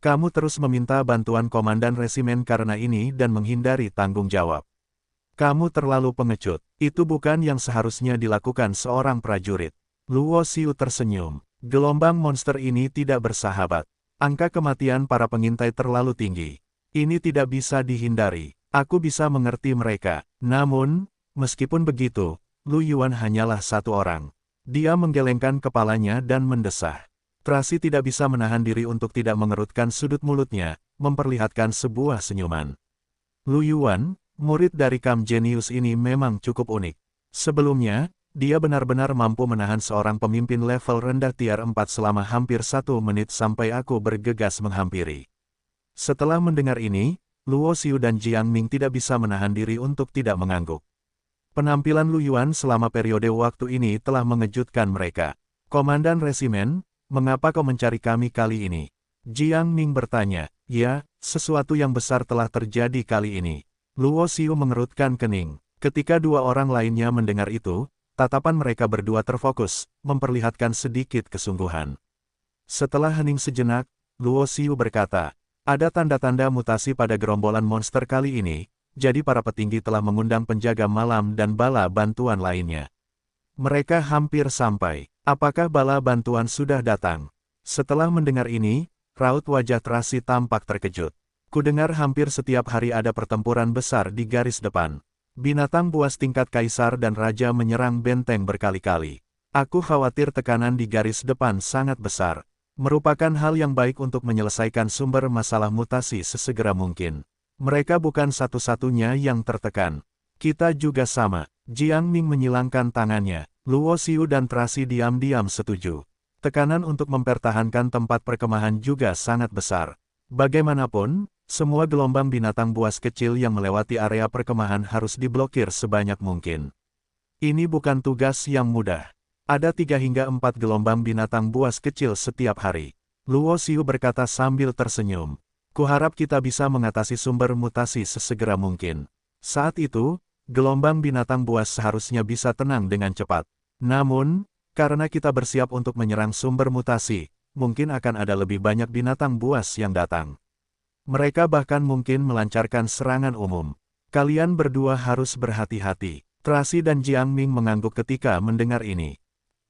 [SPEAKER 1] Kamu terus meminta bantuan komandan resimen karena ini dan menghindari tanggung jawab. Kamu terlalu pengecut. Itu bukan yang seharusnya dilakukan seorang prajurit. Luo Xiu tersenyum. Gelombang monster ini tidak bersahabat. Angka kematian para pengintai terlalu tinggi. Ini tidak bisa dihindari. Aku bisa mengerti mereka. Namun, meskipun begitu, Lu Yuan hanyalah satu orang. Dia menggelengkan kepalanya dan mendesah. Trasi tidak bisa menahan diri untuk tidak mengerutkan sudut mulutnya, memperlihatkan sebuah senyuman. Lu Yuan, murid dari Kam Genius ini memang cukup unik. Sebelumnya, dia benar-benar mampu menahan seorang pemimpin level rendah tier 4 selama hampir 1 menit sampai aku bergegas menghampiri. Setelah mendengar ini, Luo Xiu dan Jiangming tidak bisa menahan diri untuk tidak mengangguk. Penampilan Lu Yuan selama periode waktu ini telah mengejutkan mereka. Komandan resimen, mengapa kau mencari kami kali ini? Jiang Ning bertanya. Ya, sesuatu yang besar telah terjadi kali ini. Luo Xiu mengerutkan kening. Ketika dua orang lainnya mendengar itu, tatapan mereka berdua terfokus, memperlihatkan sedikit kesungguhan. Setelah hening sejenak, Luo Xiu berkata, ada tanda-tanda mutasi pada gerombolan monster kali ini, jadi para petinggi telah mengundang penjaga malam dan bala bantuan lainnya. Mereka hampir sampai. Apakah bala bantuan sudah datang? Setelah mendengar ini, raut wajah Tracy tampak terkejut. Kudengar hampir setiap hari ada pertempuran besar di garis depan. Binatang buas tingkat kaisar dan raja menyerang benteng berkali-kali. Aku khawatir tekanan di garis depan sangat besar. Merupakan hal yang baik untuk menyelesaikan sumber masalah mutasi sesegera mungkin. Mereka bukan satu-satunya yang tertekan. Kita juga sama. Jiang Ning menyilangkan tangannya. Luo Xiu dan Tracy diam-diam setuju. Tekanan untuk mempertahankan tempat perkemahan juga sangat besar. Bagaimanapun, semua gelombang binatang buas kecil yang melewati area perkemahan harus diblokir sebanyak mungkin. Ini bukan tugas yang mudah. Ada 3 hingga 4 gelombang binatang buas kecil setiap hari. Luo Xiu berkata sambil tersenyum. Kuharap kita bisa mengatasi sumber mutasi sesegera mungkin. Saat itu, gelombang binatang buas seharusnya bisa tenang dengan cepat. Namun, karena kita bersiap untuk menyerang sumber mutasi, mungkin akan ada lebih banyak binatang buas yang datang. Mereka bahkan mungkin melancarkan serangan umum. Kalian berdua harus berhati-hati. Tracy dan Jiang Ning mengangguk ketika mendengar ini.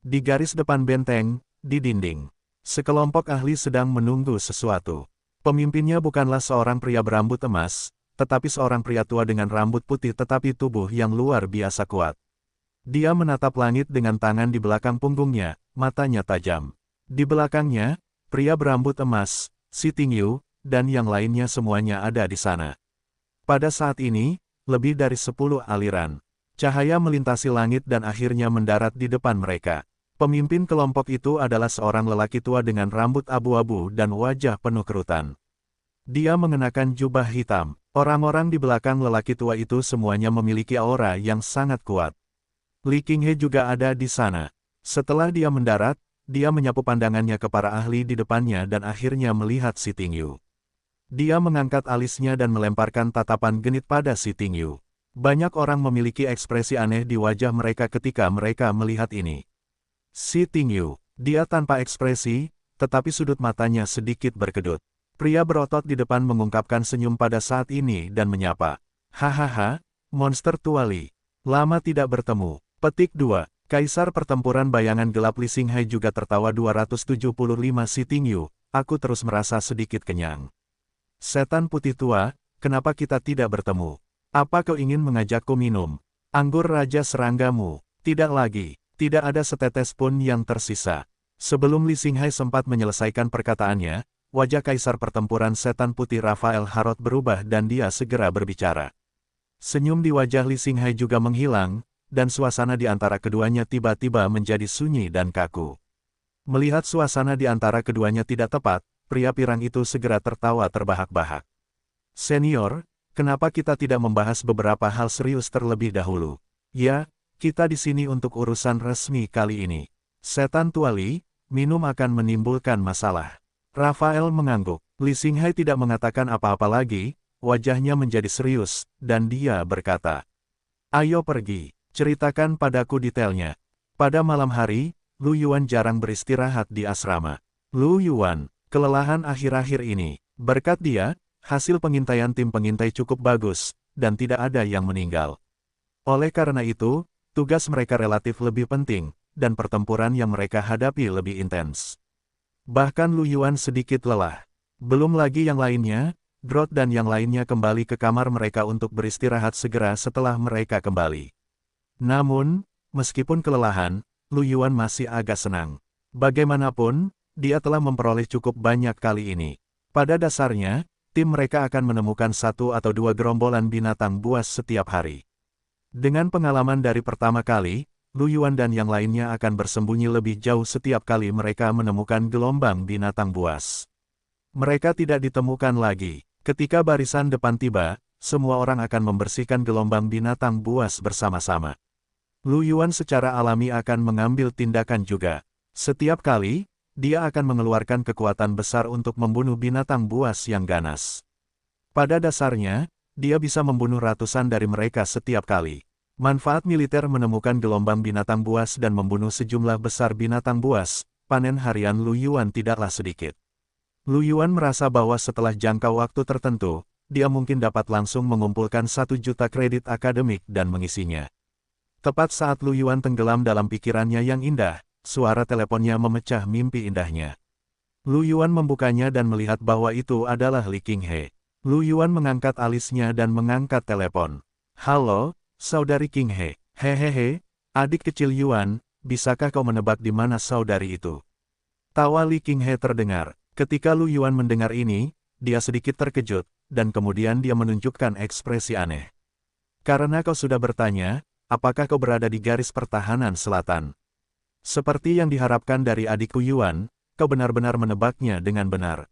[SPEAKER 1] Di garis depan benteng, di dinding, sekelompok ahli sedang menunggu sesuatu. Pemimpinnya bukanlah seorang pria berambut emas, tetapi seorang pria tua dengan rambut putih tetapi tubuh yang luar biasa kuat. Dia menatap langit dengan tangan di belakang punggungnya, matanya tajam. Di belakangnya, pria berambut emas, Xi Tingyu, dan yang lainnya semuanya ada di sana. Pada saat ini, lebih dari 10 aliran cahaya melintasi langit dan akhirnya mendarat di depan mereka. Pemimpin kelompok itu adalah seorang lelaki tua dengan rambut abu-abu dan wajah penuh kerutan. Dia mengenakan jubah hitam. Orang-orang di belakang lelaki tua itu semuanya memiliki aura yang sangat kuat. Li Qinghe juga ada di sana. Setelah dia mendarat, dia menyapu pandangannya ke para ahli di depannya dan akhirnya melihat Xi Tingyu. Dia mengangkat alisnya dan melemparkan tatapan genit pada Xi Tingyu. Banyak orang memiliki ekspresi aneh di wajah mereka ketika mereka melihat ini. Xi Tingyu, dia tanpa ekspresi, tetapi sudut matanya sedikit berkedut. Pria berotot di depan mengungkapkan senyum pada saat ini dan menyapa. Hahaha, monster tua Li. Lama tidak bertemu. Petik 2. Kaisar pertempuran bayangan gelap Li Xinghai juga tertawa 275 Xi Tingyu. Aku terus merasa sedikit kenyang. Setan putih tua, kenapa kita tidak bertemu? Apa kau ingin mengajakku minum? Anggur raja seranggamu? Tidak lagi. Tidak ada setetes pun yang tersisa. Sebelum Li Xinghai sempat menyelesaikan perkataannya, wajah kaisar pertempuran setan putih Rafael Harrod berubah dan dia segera berbicara. Senyum di wajah Li Xinghai juga menghilang, dan suasana di antara keduanya tiba-tiba menjadi sunyi dan kaku. Melihat suasana di antara keduanya tidak tepat, pria pirang itu segera tertawa terbahak-bahak. Senior, kenapa kita tidak membahas beberapa hal serius terlebih dahulu? Ya, kita di sini untuk urusan resmi kali ini. Setan tua Li, minum akan menimbulkan masalah. Rafael mengangguk. Li Xinghai tidak mengatakan apa-apa lagi, wajahnya menjadi serius, dan dia berkata, ayo pergi, ceritakan padaku detailnya. Pada malam hari, Lu Yuan jarang beristirahat di asrama. Lu Yuan, kelelahan akhir-akhir ini. Berkat dia, hasil pengintaian tim pengintai cukup bagus, dan tidak ada yang meninggal. Oleh karena itu, tugas mereka relatif lebih penting, dan pertempuran yang mereka hadapi lebih intens. Bahkan Lu Yuan sedikit lelah. Belum lagi yang lainnya, Grot dan yang lainnya kembali ke kamar mereka untuk beristirahat segera setelah mereka kembali. Namun, meskipun kelelahan, Lu Yuan masih agak senang. Bagaimanapun, dia telah memperoleh cukup banyak kali ini. Pada dasarnya, tim mereka akan menemukan 1 atau 2 gerombolan binatang buas setiap hari. Dengan pengalaman dari pertama kali, Lu Yuan dan yang lainnya akan bersembunyi lebih jauh setiap kali mereka menemukan gelombang binatang buas. Mereka tidak ditemukan lagi. Ketika barisan depan tiba, semua orang akan membersihkan gelombang binatang buas bersama-sama. Lu Yuan secara alami akan mengambil tindakan juga. Setiap kali, dia akan mengeluarkan kekuatan besar untuk membunuh binatang buas yang ganas. Pada dasarnya, dia bisa membunuh ratusan dari mereka setiap kali. Manfaat militer menemukan gelombang binatang buas dan membunuh sejumlah besar binatang buas, panen harian Lu Yuan tidaklah sedikit. Lu Yuan merasa bahwa setelah jangka waktu tertentu, dia mungkin dapat langsung mengumpulkan 1 juta kredit akademik dan mengisinya. Tepat saat Lu Yuan tenggelam dalam pikirannya yang indah, suara teleponnya memecah mimpi indahnya. Lu Yuan membukanya dan melihat bahwa itu adalah Li Qinghe. Lu Yuan mengangkat alisnya dan mengangkat telepon. Halo, Saudari Qinghe. Hehehe, adik kecil Yuan, bisakah kau menebak di mana saudari itu? Tawa Li Qinghe terdengar. Ketika Lu Yuan mendengar ini, dia sedikit terkejut, dan kemudian dia menunjukkan ekspresi aneh. Karena kau sudah bertanya, apakah kau berada di garis pertahanan selatan? Seperti yang diharapkan dari adikku Yuan, kau benar-benar menebaknya dengan benar.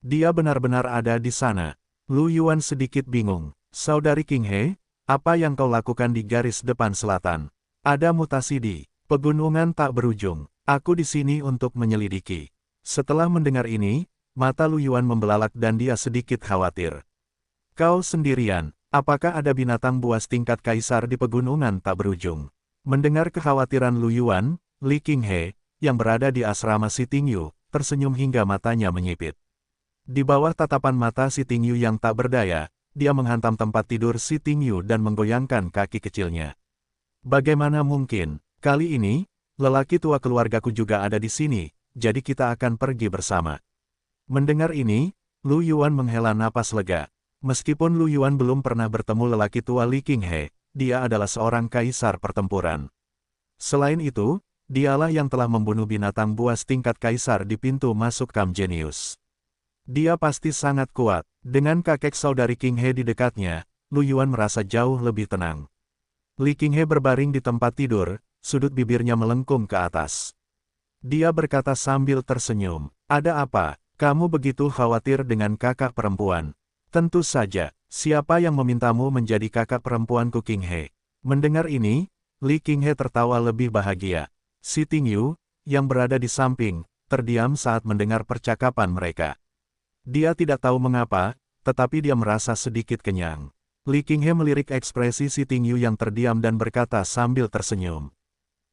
[SPEAKER 1] Dia benar-benar ada di sana. Lu Yuan sedikit bingung. Saudari Qinghe, apa yang kau lakukan di garis depan selatan? Ada mutasi di pegunungan tak berujung. Aku di sini untuk menyelidiki. Setelah mendengar ini, mata Lu Yuan membelalak dan dia sedikit khawatir. Kau sendirian, apakah ada binatang buas tingkat kaisar di pegunungan tak berujung? Mendengar kekhawatiran Lu Yuan, Li Qinghe, yang berada di asrama Si Tingyu, tersenyum hingga matanya menyipit. Di bawah tatapan mata Si Tingyu yang tak berdaya, dia menghantam tempat tidur Si Tingyu dan menggoyangkan kaki kecilnya. Bagaimana mungkin? Kali ini, lelaki tua keluargaku juga ada di sini, jadi kita akan pergi bersama. Mendengar ini, Lu Yuan menghela napas lega. Meskipun Lu Yuan belum pernah bertemu lelaki tua Li Qinghe, dia adalah seorang kaisar pertempuran. Selain itu, dialah yang telah membunuh binatang buas tingkat kaisar di pintu masuk Camp Genius. Dia pasti sangat kuat. Dengan kakek saudari Qinghe di dekatnya, Lu Yuan merasa jauh lebih tenang. Li Qinghe berbaring di tempat tidur, sudut bibirnya melengkung ke atas. Dia berkata sambil tersenyum, "Ada apa? Kamu begitu khawatir dengan kakak perempuan?" "Tentu saja, siapa yang memintamu menjadi kakak perempuanku Qinghe?" Mendengar ini, Li Qinghe tertawa lebih bahagia. Si Tingyu, yang berada di samping, terdiam saat mendengar percakapan mereka. Dia tidak tahu mengapa, tetapi dia merasa sedikit kenyang. Li Qinghe melirik ekspresi Si Tingyu yang terdiam dan berkata sambil tersenyum.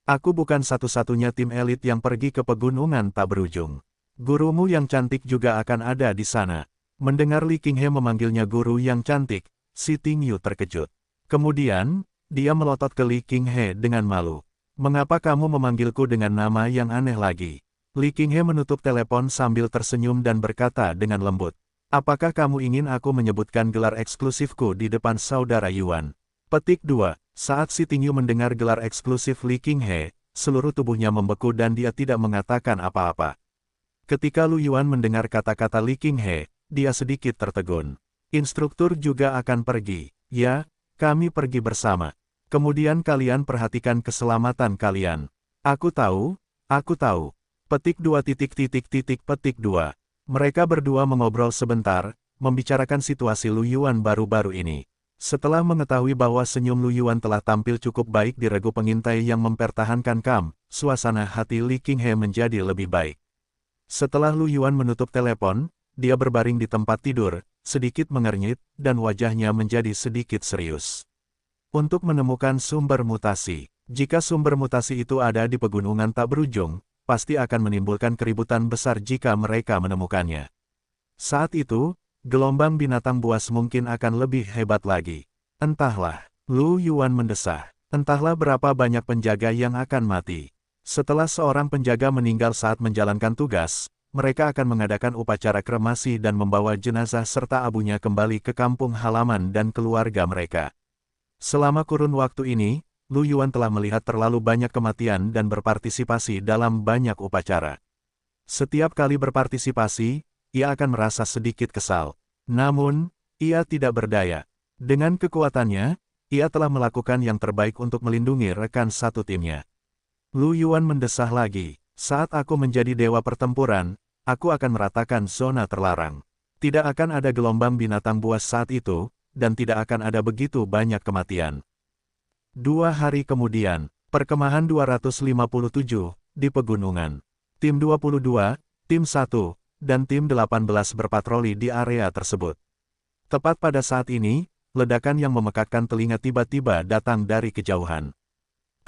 [SPEAKER 1] "Aku bukan satu-satunya tim elit yang pergi ke pegunungan tak berujung. Gurumu yang cantik juga akan ada di sana." Mendengar Li Qinghe memanggilnya guru yang cantik, Si Tingyu terkejut. Kemudian, dia melotot ke Li Qinghe dengan malu. "Mengapa kamu memanggilku dengan nama yang aneh lagi?" Li Qinghe menutup telepon sambil tersenyum dan berkata dengan lembut. "Apakah kamu ingin aku menyebutkan gelar eksklusifku di depan saudara Yuan?" Petik 2. Saat Si Tingyu mendengar gelar eksklusif Li Qinghe, seluruh tubuhnya membeku dan dia tidak mengatakan apa-apa. Ketika Lu Yuan mendengar kata-kata Li Qinghe, dia sedikit tertegun. "Instruktur juga akan pergi." "Ya, kami pergi bersama. Kemudian kalian perhatikan keselamatan kalian." Aku tahu, aku tahu." Petik 2. Petik 2. Mereka berdua mengobrol sebentar, membicarakan situasi Lu Yuan baru-baru ini. Setelah mengetahui bahwa senyum Lu Yuan telah tampil cukup baik di regu pengintai yang mempertahankan camp, suasana hati Li Qinghe menjadi lebih baik. Setelah Lu Yuan menutup telepon, dia berbaring di tempat tidur, sedikit mengernyit, dan wajahnya menjadi sedikit serius. Untuk menemukan sumber mutasi. Jika sumber mutasi itu ada di pegunungan tak berujung, pasti akan menimbulkan keributan besar jika mereka menemukannya. Saat itu, gelombang binatang buas mungkin akan lebih hebat lagi. Entahlah, Lu Yuan mendesah. Entahlah berapa banyak penjaga yang akan mati. Setelah seorang penjaga meninggal saat menjalankan tugas, mereka akan mengadakan upacara kremasi dan membawa jenazah serta abunya kembali ke kampung halaman dan keluarga mereka. Selama kurun waktu ini, Lu Yuan telah melihat terlalu banyak kematian dan berpartisipasi dalam banyak upacara. Setiap kali berpartisipasi, ia akan merasa sedikit kesal. Namun, ia tidak berdaya. Dengan kekuatannya, ia telah melakukan yang terbaik untuk melindungi rekan satu timnya. Lu Yuan mendesah lagi, "Saat aku menjadi dewa pertempuran, aku akan meratakan zona terlarang. Tidak akan ada gelombang binatang buas saat itu, dan tidak akan ada begitu banyak kematian. 2 hari kemudian, perkemahan 257, di pegunungan. Tim 22, Tim 1, dan Tim 18 berpatroli di area tersebut. Tepat pada saat ini, ledakan yang memekakkan telinga tiba-tiba datang dari kejauhan.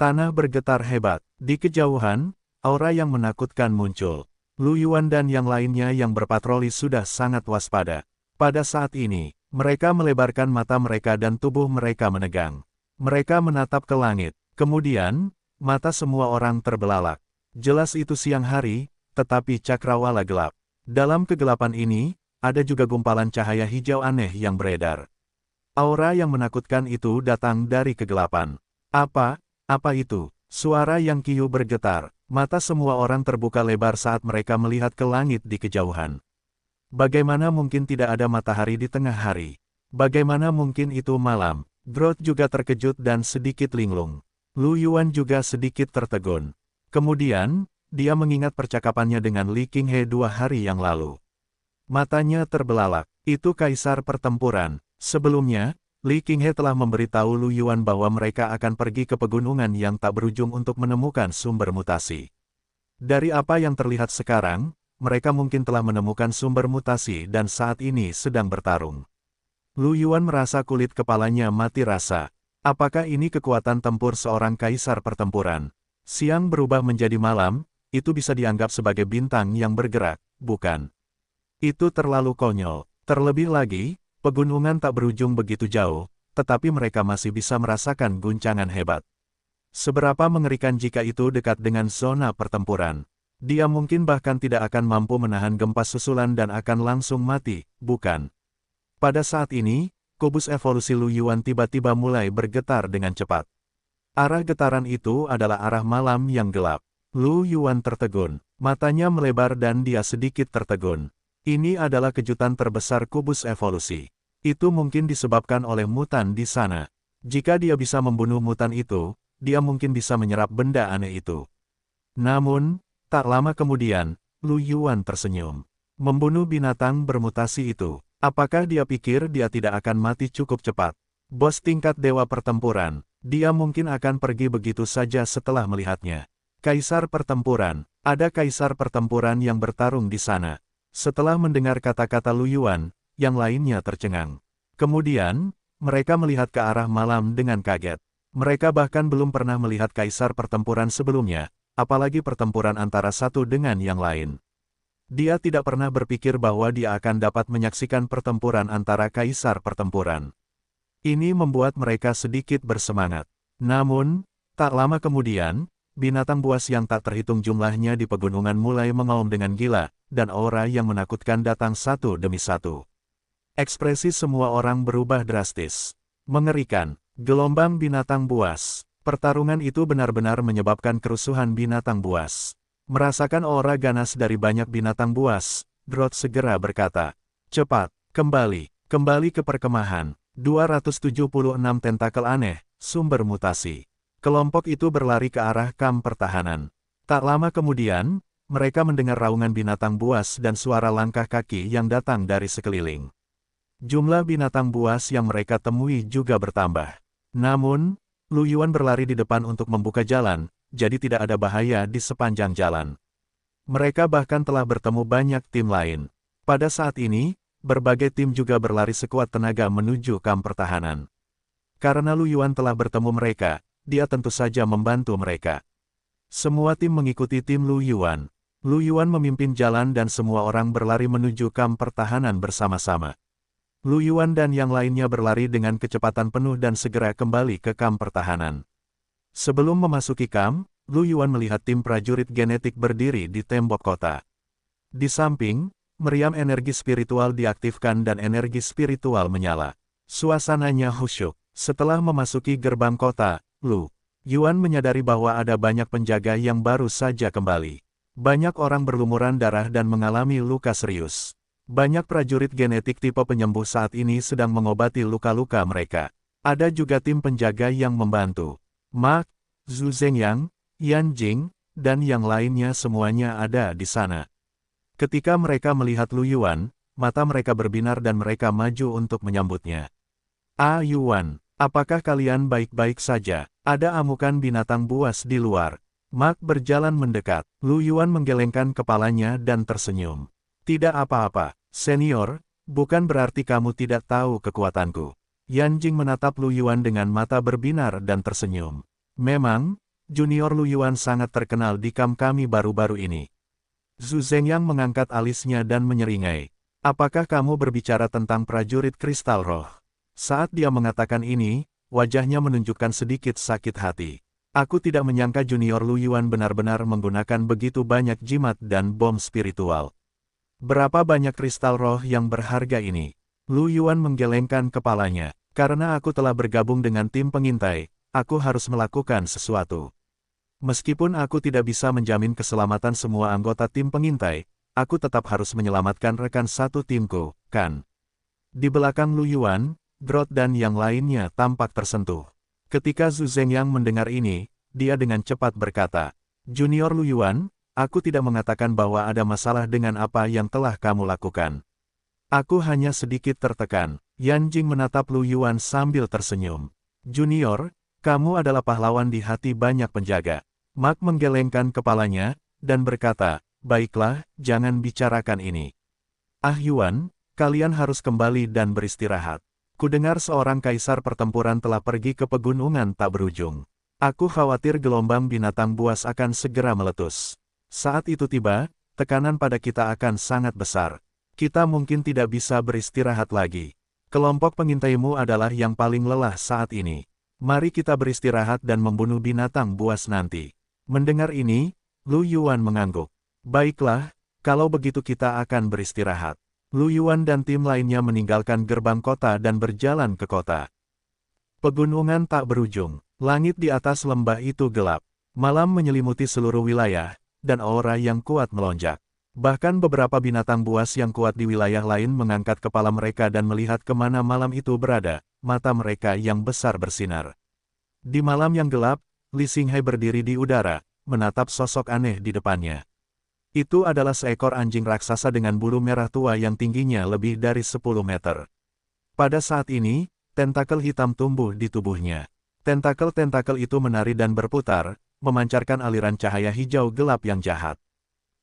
[SPEAKER 1] Tanah bergetar hebat. Di kejauhan, aura yang menakutkan muncul. Lu Yuan dan yang lainnya yang berpatroli sudah sangat waspada. Pada saat ini, mereka melebarkan mata mereka dan tubuh mereka menegang. Mereka menatap ke langit. Kemudian, mata semua orang terbelalak. Jelas itu siang hari, tetapi cakrawala gelap. Dalam kegelapan ini, ada juga gumpalan cahaya hijau aneh yang beredar. Aura yang menakutkan itu datang dari kegelapan. Apa itu? Suara yang kiu bergetar. Mata semua orang terbuka lebar saat mereka melihat ke langit di kejauhan. Bagaimana mungkin tidak ada matahari di tengah hari? Bagaimana mungkin itu malam? Groth juga terkejut dan sedikit linglung. Lu Yuan juga sedikit tertegun. Kemudian, dia mengingat percakapannya dengan Li Qinghe 2 hari yang lalu. Matanya terbelalak. Itu kaisar pertempuran. Sebelumnya, Li Qinghe telah memberitahu Lu Yuan bahwa mereka akan pergi ke pegunungan yang tak berujung untuk menemukan sumber mutasi. Dari apa yang terlihat sekarang, mereka mungkin telah menemukan sumber mutasi dan saat ini sedang bertarung. Lu Yuan merasa kulit kepalanya mati rasa. Apakah ini kekuatan tempur seorang kaisar pertempuran? Siang berubah menjadi malam, itu bisa dianggap sebagai bintang yang bergerak, bukan? Itu terlalu konyol. Terlebih lagi, pegunungan tak berujung begitu jauh, tetapi mereka masih bisa merasakan guncangan hebat. Seberapa mengerikan jika itu dekat dengan zona pertempuran. Dia mungkin bahkan tidak akan mampu menahan gempa susulan dan akan langsung mati, bukan? Pada saat ini, kubus evolusi Lu Yuan tiba-tiba mulai bergetar dengan cepat. Arah getaran itu adalah arah malam yang gelap. Lu Yuan tertegun, matanya melebar dan dia sedikit tertegun. Ini adalah kejutan terbesar kubus evolusi. Itu mungkin disebabkan oleh mutan di sana. Jika dia bisa membunuh mutan itu, dia mungkin bisa menyerap benda aneh itu. Namun, tak lama kemudian, Lu Yuan tersenyum. Membunuh binatang bermutasi itu. Apakah dia pikir dia tidak akan mati cukup cepat? Bos tingkat dewa pertempuran, dia mungkin akan pergi begitu saja setelah melihatnya. Kaisar pertempuran, ada kaisar pertempuran yang bertarung di sana. Setelah mendengar kata-kata Lu Yuan, yang lainnya tercengang. Kemudian, mereka melihat ke arah malam dengan kaget. Mereka bahkan belum pernah melihat kaisar pertempuran sebelumnya, apalagi pertempuran antara satu dengan yang lain. Dia tidak pernah berpikir bahwa dia akan dapat menyaksikan pertempuran antara kaisar pertempuran. Ini membuat mereka sedikit bersemangat. Namun, tak lama kemudian, binatang buas yang tak terhitung jumlahnya di pegunungan mulai mengaum dengan gila, dan aura yang menakutkan datang satu demi satu. Ekspresi semua orang berubah drastis. Mengerikan. Gelombang binatang buas. Pertarungan itu benar-benar menyebabkan kerusuhan binatang buas. Merasakan aura ganas dari banyak binatang buas, Groth segera berkata, "Cepat, kembali ke perkemahan." 276 tentakel aneh, sumber mutasi. Kelompok itu berlari ke arah kamp pertahanan. Tak lama kemudian, mereka mendengar raungan binatang buas dan suara langkah kaki yang datang dari sekeliling. Jumlah binatang buas yang mereka temui juga bertambah. Namun, Lu Yuan berlari di depan untuk membuka jalan, jadi tidak ada bahaya di sepanjang jalan. Mereka bahkan telah bertemu banyak tim lain. Pada saat ini, berbagai tim juga berlari sekuat tenaga menuju kamp pertahanan. Karena Lu Yuan telah bertemu mereka, dia tentu saja membantu mereka. Semua tim mengikuti tim Lu Yuan. Lu Yuan memimpin jalan dan semua orang berlari menuju kamp pertahanan bersama-sama. Lu Yuan dan yang lainnya berlari dengan kecepatan penuh dan segera kembali ke kamp pertahanan. Sebelum memasuki kamp, Lu Yuan melihat tim prajurit genetik berdiri di tembok kota. Di samping, meriam energi spiritual diaktifkan dan energi spiritual menyala. Suasananya khusyuk. Setelah memasuki gerbang kota, Lu Yuan menyadari bahwa ada banyak penjaga yang baru saja kembali. Banyak orang berlumuran darah dan mengalami luka serius. Banyak prajurit genetik tipe penyembuh saat ini sedang mengobati luka-luka mereka. Ada juga tim penjaga yang membantu. Mark, Zhu Zhengyang, Yan Jing, dan yang lainnya semuanya ada di sana. Ketika mereka melihat Lu Yuan, mata mereka berbinar dan mereka maju untuk menyambutnya. Ah Yuan, apakah kalian baik-baik saja? Ada amukan binatang buas di luar. Mark berjalan mendekat. Lu Yuan menggelengkan kepalanya dan tersenyum. Tidak apa-apa, senior, bukan berarti kamu tidak tahu kekuatanku. Yan Jing menatap Lu Yuan dengan mata berbinar dan tersenyum. Memang, junior Lu Yuan sangat terkenal di kamp kami baru-baru ini. Zhu Zhengyang mengangkat alisnya dan menyeringai. Apakah kamu berbicara tentang prajurit kristal roh? Saat dia mengatakan ini, wajahnya menunjukkan sedikit sakit hati. Aku tidak menyangka junior Lu Yuan benar-benar menggunakan begitu banyak jimat dan bom spiritual. Berapa banyak kristal roh yang berharga ini? Lu Yuan menggelengkan kepalanya. Karena aku telah bergabung dengan tim pengintai, aku harus melakukan sesuatu. Meskipun aku tidak bisa menjamin keselamatan semua anggota tim pengintai, aku tetap harus menyelamatkan rekan satu timku, kan? Di belakang Lu Yuan, Groth dan yang lainnya tampak tersentuh. Ketika Zhu Zhengyang mendengar ini, dia dengan cepat berkata, Junior Lu Yuan, aku tidak mengatakan bahwa ada masalah dengan apa yang telah kamu lakukan. Aku hanya sedikit tertekan. Yan Jing menatap Lu Yuan sambil tersenyum. Junior, kamu adalah pahlawan di hati banyak penjaga. Mark menggelengkan kepalanya, dan berkata, baiklah, jangan bicarakan ini. Ah Yuan, kalian harus kembali dan beristirahat. Kudengar seorang kaisar pertempuran telah pergi ke pegunungan tak berujung. Aku khawatir gelombang binatang buas akan segera meletus. Saat itu tiba, tekanan pada kita akan sangat besar. Kita mungkin tidak bisa beristirahat lagi. Kelompok pengintaimu adalah yang paling lelah saat ini. Mari kita beristirahat dan membunuh binatang buas nanti. Mendengar ini, Lu Yuan mengangguk. Baiklah, kalau begitu kita akan beristirahat. Lu Yuan dan tim lainnya meninggalkan gerbang kota dan berjalan ke kota. Pegunungan tak berujung. Langit di atas lembah itu gelap. Malam menyelimuti seluruh wilayah, dan aura yang kuat melonjak. Bahkan beberapa binatang buas yang kuat di wilayah lain mengangkat kepala mereka dan melihat kemana malam itu berada, mata mereka yang besar bersinar. Di malam yang gelap, Li Xinghai berdiri di udara, menatap sosok aneh di depannya. Itu adalah seekor anjing raksasa dengan bulu merah tua yang tingginya lebih dari 10 meter. Pada saat ini, tentakel hitam tumbuh di tubuhnya. Tentakel-tentakel itu menari dan berputar, memancarkan aliran cahaya hijau gelap yang jahat.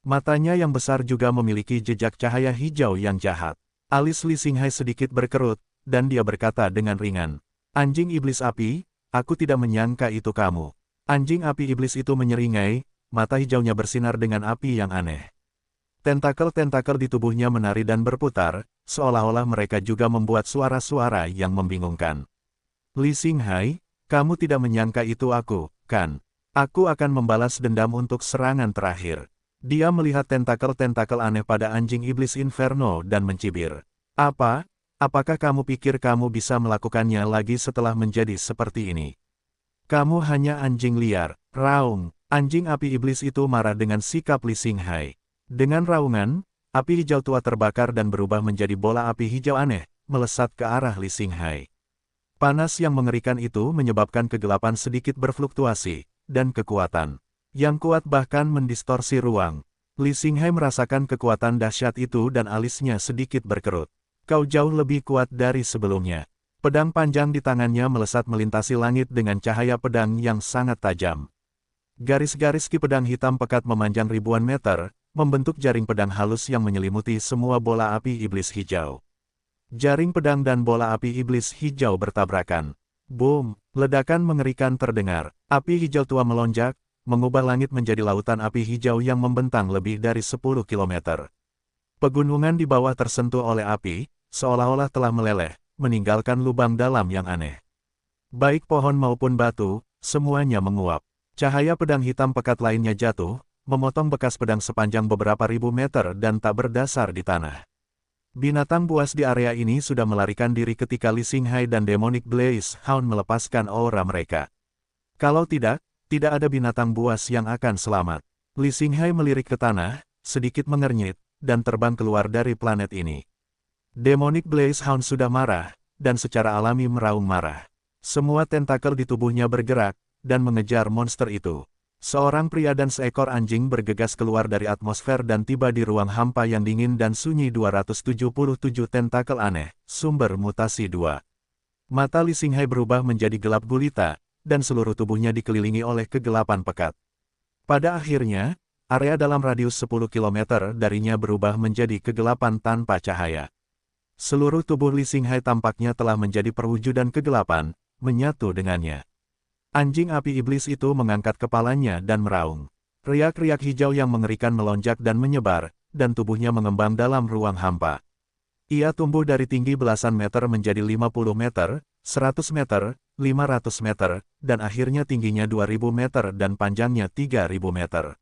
[SPEAKER 1] Matanya yang besar juga memiliki jejak cahaya hijau yang jahat. Alis Li Xinghai sedikit berkerut, dan dia berkata dengan ringan, Anjing iblis api, aku tidak menyangka itu kamu. Anjing api iblis itu menyeringai, mata hijaunya bersinar dengan api yang aneh. Tentakel-tentakel di tubuhnya menari dan berputar, seolah-olah mereka juga membuat suara-suara yang membingungkan. Li Xinghai, kamu tidak menyangka itu aku, kan? Aku akan membalas dendam untuk serangan terakhir. Dia melihat tentakel-tentakel aneh pada anjing iblis inferno dan mencibir. Apa? Apakah kamu pikir kamu bisa melakukannya lagi setelah menjadi seperti ini? Kamu hanya anjing liar, raung. Anjing api iblis itu marah dengan sikap Li Xinghai. Dengan raungan, api hijau tua terbakar dan berubah menjadi bola api hijau aneh, melesat ke arah Li Xinghai. Panas yang mengerikan itu menyebabkan kegelapan sedikit berfluktuasi, dan kekuatan yang kuat bahkan mendistorsi ruang. Li Xinghai merasakan kekuatan dahsyat itu dan alisnya sedikit berkerut. Kau jauh lebih kuat dari sebelumnya. Pedang panjang di tangannya melesat melintasi langit dengan cahaya pedang yang sangat tajam. Garis-garis ki pedang hitam pekat memanjang ribuan meter, membentuk jaring pedang halus yang menyelimuti semua bola api iblis hijau. Jaring pedang dan bola api iblis hijau bertabrakan. Boom! Ledakan mengerikan terdengar. Api hijau tua melonjak, mengubah langit menjadi lautan api hijau yang membentang lebih dari 10 kilometer. Pegunungan di bawah tersentuh oleh api, seolah-olah telah meleleh, meninggalkan lubang dalam yang aneh. Baik pohon maupun batu, semuanya menguap. Cahaya pedang hitam pekat lainnya jatuh, memotong bekas pedang sepanjang beberapa ribu meter dan tak berdasar di tanah. Binatang buas di area ini sudah melarikan diri ketika Li Xinghai dan Demonic Blaze Hound melepaskan aura mereka. Kalau tidak ada binatang buas yang akan selamat. Li Xinghai melirik ke tanah, sedikit mengernyit, dan terbang keluar dari planet ini. Demonic Blaze Hound sudah marah, dan secara alami meraung marah. Semua tentakel di tubuhnya bergerak, dan mengejar monster itu. Seorang pria dan seekor anjing bergegas keluar dari atmosfer dan tiba di ruang hampa yang dingin dan sunyi. 277 tentakel aneh, sumber mutasi 2. Mata Li Xinghai berubah menjadi gelap gulita, dan seluruh tubuhnya dikelilingi oleh kegelapan pekat. Pada akhirnya, area dalam radius 10 km darinya berubah menjadi kegelapan tanpa cahaya. Seluruh tubuh Li Xinghai tampaknya telah menjadi perwujudan kegelapan, menyatu dengannya. Anjing api iblis itu mengangkat kepalanya dan meraung. Riak-riak hijau yang mengerikan melonjak dan menyebar, dan tubuhnya mengembang dalam ruang hampa. Ia tumbuh dari tinggi belasan meter menjadi 50 meter, 100 meter, 500 meter, dan akhirnya tingginya 2000 meter dan panjangnya 3000 meter.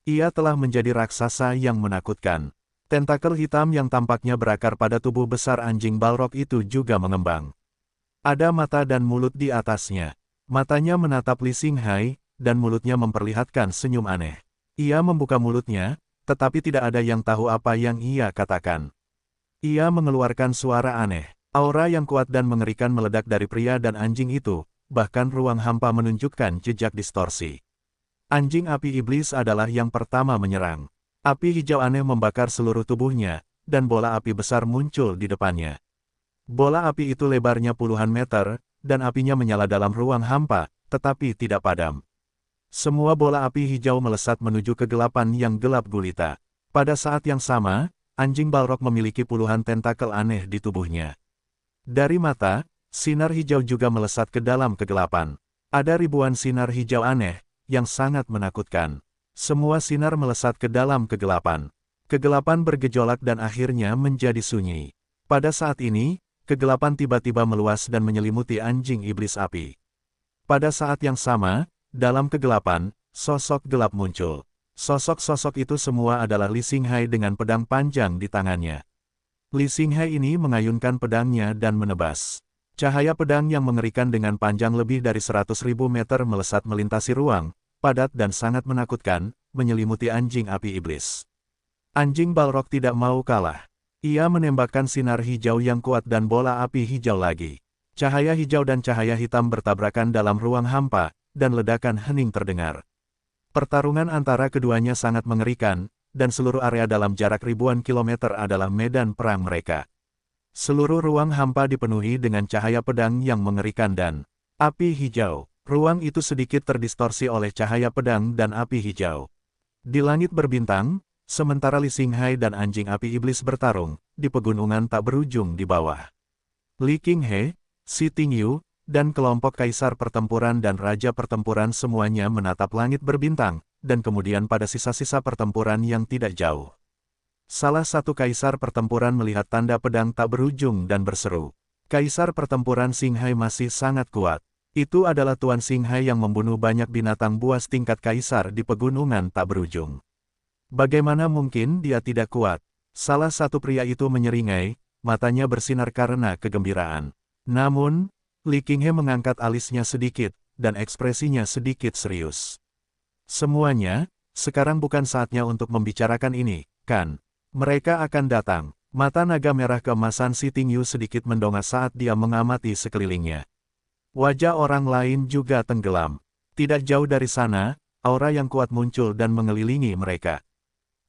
[SPEAKER 1] Ia telah menjadi raksasa yang menakutkan. Tentakel hitam yang tampaknya berakar pada tubuh besar anjing Balrog itu juga mengembang. Ada mata dan mulut di atasnya. Matanya menatap Li Xinghai, dan mulutnya memperlihatkan senyum aneh. Ia membuka mulutnya, tetapi tidak ada yang tahu apa yang ia katakan. Ia mengeluarkan suara aneh. Aura yang kuat dan mengerikan meledak dari pria dan anjing itu, bahkan ruang hampa menunjukkan jejak distorsi. Anjing api iblis adalah yang pertama menyerang. Api hijau aneh membakar seluruh tubuhnya, dan bola api besar muncul di depannya. Bola api itu lebarnya puluhan meter, dan apinya menyala dalam ruang hampa, tetapi tidak padam. Semua bola api hijau melesat menuju kegelapan yang gelap gulita. Pada saat yang sama, anjing Balrog memiliki puluhan tentakel aneh di tubuhnya. Dari mata, sinar hijau juga melesat ke dalam kegelapan. Ada ribuan sinar hijau aneh, yang sangat menakutkan. Semua sinar melesat ke dalam kegelapan. Kegelapan bergejolak dan akhirnya menjadi sunyi. Pada saat ini, kegelapan tiba-tiba meluas dan menyelimuti anjing iblis api. Pada saat yang sama, dalam kegelapan, sosok gelap muncul. Sosok-sosok itu semua adalah Li Xinghai dengan pedang panjang di tangannya. Li Xinghai ini mengayunkan pedangnya dan menebas. Cahaya pedang yang mengerikan dengan panjang lebih dari 100.000 meter melesat melintasi ruang, padat dan sangat menakutkan, menyelimuti anjing api iblis. Anjing Balrog tidak mau kalah. Ia menembakkan sinar hijau yang kuat dan bola api hijau lagi. Cahaya hijau dan cahaya hitam bertabrakan dalam ruang hampa, dan ledakan hening terdengar. Pertarungan antara keduanya sangat mengerikan, dan seluruh area dalam jarak ribuan kilometer adalah medan perang mereka. Seluruh ruang hampa dipenuhi dengan cahaya pedang yang mengerikan dan api hijau. Ruang itu sedikit terdistorsi oleh cahaya pedang dan api hijau. Di langit berbintang, sementara Li Xinghai dan anjing api iblis bertarung, di pegunungan tak berujung di bawah. Li Qinghe, Xi Tingyu, dan kelompok kaisar pertempuran dan raja pertempuran semuanya menatap langit berbintang, dan kemudian pada sisa-sisa pertempuran yang tidak jauh. Salah satu kaisar pertempuran melihat tanda pedang tak berujung dan berseru. Kaisar pertempuran Xinghai masih sangat kuat. Itu adalah Tuan Xinghai yang membunuh banyak binatang buas tingkat kaisar di pegunungan tak berujung. Bagaimana mungkin dia tidak kuat? Salah satu pria itu menyeringai, matanya bersinar karena kegembiraan. Namun, Li Qinghe mengangkat alisnya sedikit, dan ekspresinya sedikit serius. Semuanya, sekarang bukan saatnya untuk membicarakan ini, kan? Mereka akan datang. Mata naga merah keemasan Xi Tingyu sedikit mendongak saat dia mengamati sekelilingnya. Wajah orang lain juga tenggelam. Tidak jauh dari sana, aura yang kuat muncul dan mengelilingi mereka.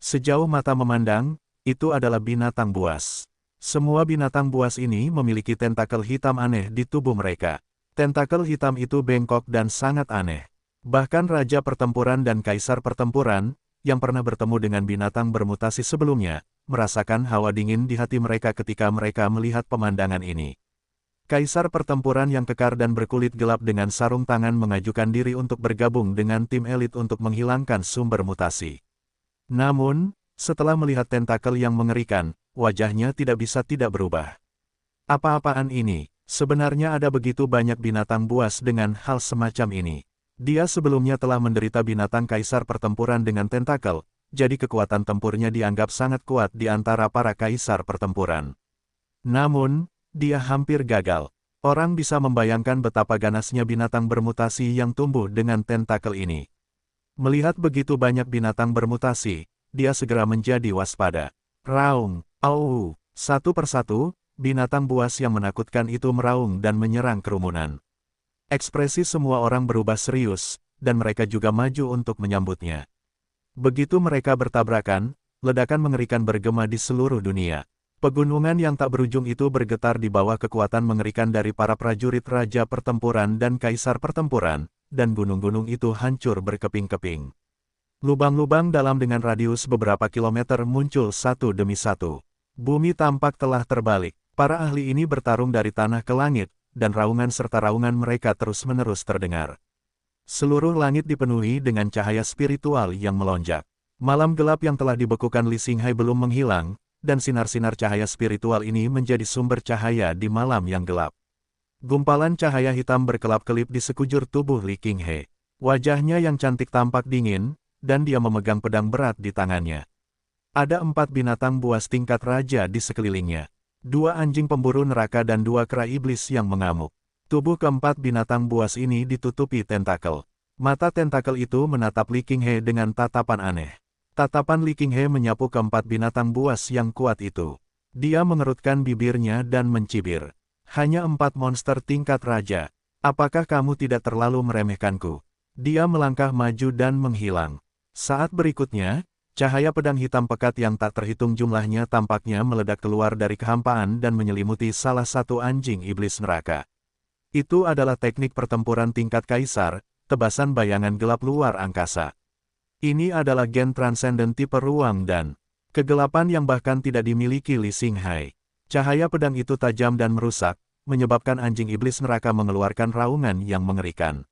[SPEAKER 1] Sejauh mata memandang, itu adalah binatang buas. Semua binatang buas ini memiliki tentakel hitam aneh di tubuh mereka. Tentakel hitam itu bengkok dan sangat aneh. Bahkan raja pertempuran dan kaisar pertempuran, yang pernah bertemu dengan binatang bermutasi sebelumnya, merasakan hawa dingin di hati mereka ketika mereka melihat pemandangan ini. Kaisar pertempuran yang kekar dan berkulit gelap dengan sarung tangan mengajukan diri untuk bergabung dengan tim elit untuk menghilangkan sumber mutasi. Namun, setelah melihat tentakel yang mengerikan, wajahnya tidak bisa tidak berubah. Apa-apaan ini? Sebenarnya ada begitu banyak binatang buas dengan hal semacam ini. Dia sebelumnya telah menderita binatang kaisar pertempuran dengan tentakel, jadi kekuatan tempurnya dianggap sangat kuat di antara para kaisar pertempuran. Namun, dia hampir gagal. Orang bisa membayangkan betapa ganasnya binatang bermutasi yang tumbuh dengan tentakel ini. Melihat begitu banyak binatang bermutasi, dia segera menjadi waspada. Raung, au, satu persatu, binatang buas yang menakutkan itu meraung dan menyerang kerumunan. Ekspresi semua orang berubah serius, dan mereka juga maju untuk menyambutnya. Begitu mereka bertabrakan, ledakan mengerikan bergema di seluruh dunia. Pegunungan yang tak berujung itu bergetar di bawah kekuatan mengerikan dari para prajurit raja pertempuran dan kaisar pertempuran, dan gunung-gunung itu hancur berkeping-keping. Lubang-lubang dalam dengan radius beberapa kilometer muncul satu demi satu. Bumi tampak telah terbalik. Para ahli ini bertarung dari tanah ke langit, dan raungan serta raungan mereka terus-menerus terdengar. Seluruh langit dipenuhi dengan cahaya spiritual yang melonjak. Malam gelap yang telah dibekukan Li Xinghai belum menghilang, dan sinar-sinar cahaya spiritual ini menjadi sumber cahaya di malam yang gelap. Gumpalan cahaya hitam berkelap-kelip di sekujur tubuh Li Qinghe. Wajahnya yang cantik tampak dingin, dan dia memegang pedang berat di tangannya. Ada 4 binatang buas tingkat raja di sekelilingnya. 2 anjing pemburu neraka dan 2 kera iblis yang mengamuk. Tubuh keempat binatang buas ini ditutupi tentakel. Mata tentakel itu menatap Li Qinghe dengan tatapan aneh. Tatapan Li Qinghe menyapu keempat binatang buas yang kuat itu. Dia mengerutkan bibirnya dan mencibir. Hanya 4 monster tingkat raja. Apakah kamu tidak terlalu meremehkanku? Dia melangkah maju dan menghilang. Saat berikutnya, cahaya pedang hitam pekat yang tak terhitung jumlahnya tampaknya meledak keluar dari kehampaan dan menyelimuti salah satu anjing iblis neraka. Itu adalah teknik pertempuran tingkat kaisar, tebasan bayangan gelap luar angkasa. Ini adalah gen transenden tipe ruang dan kegelapan yang bahkan tidak dimiliki Li Xinghai. Cahaya pedang itu tajam dan merusak, menyebabkan anjing iblis neraka mengeluarkan raungan yang mengerikan.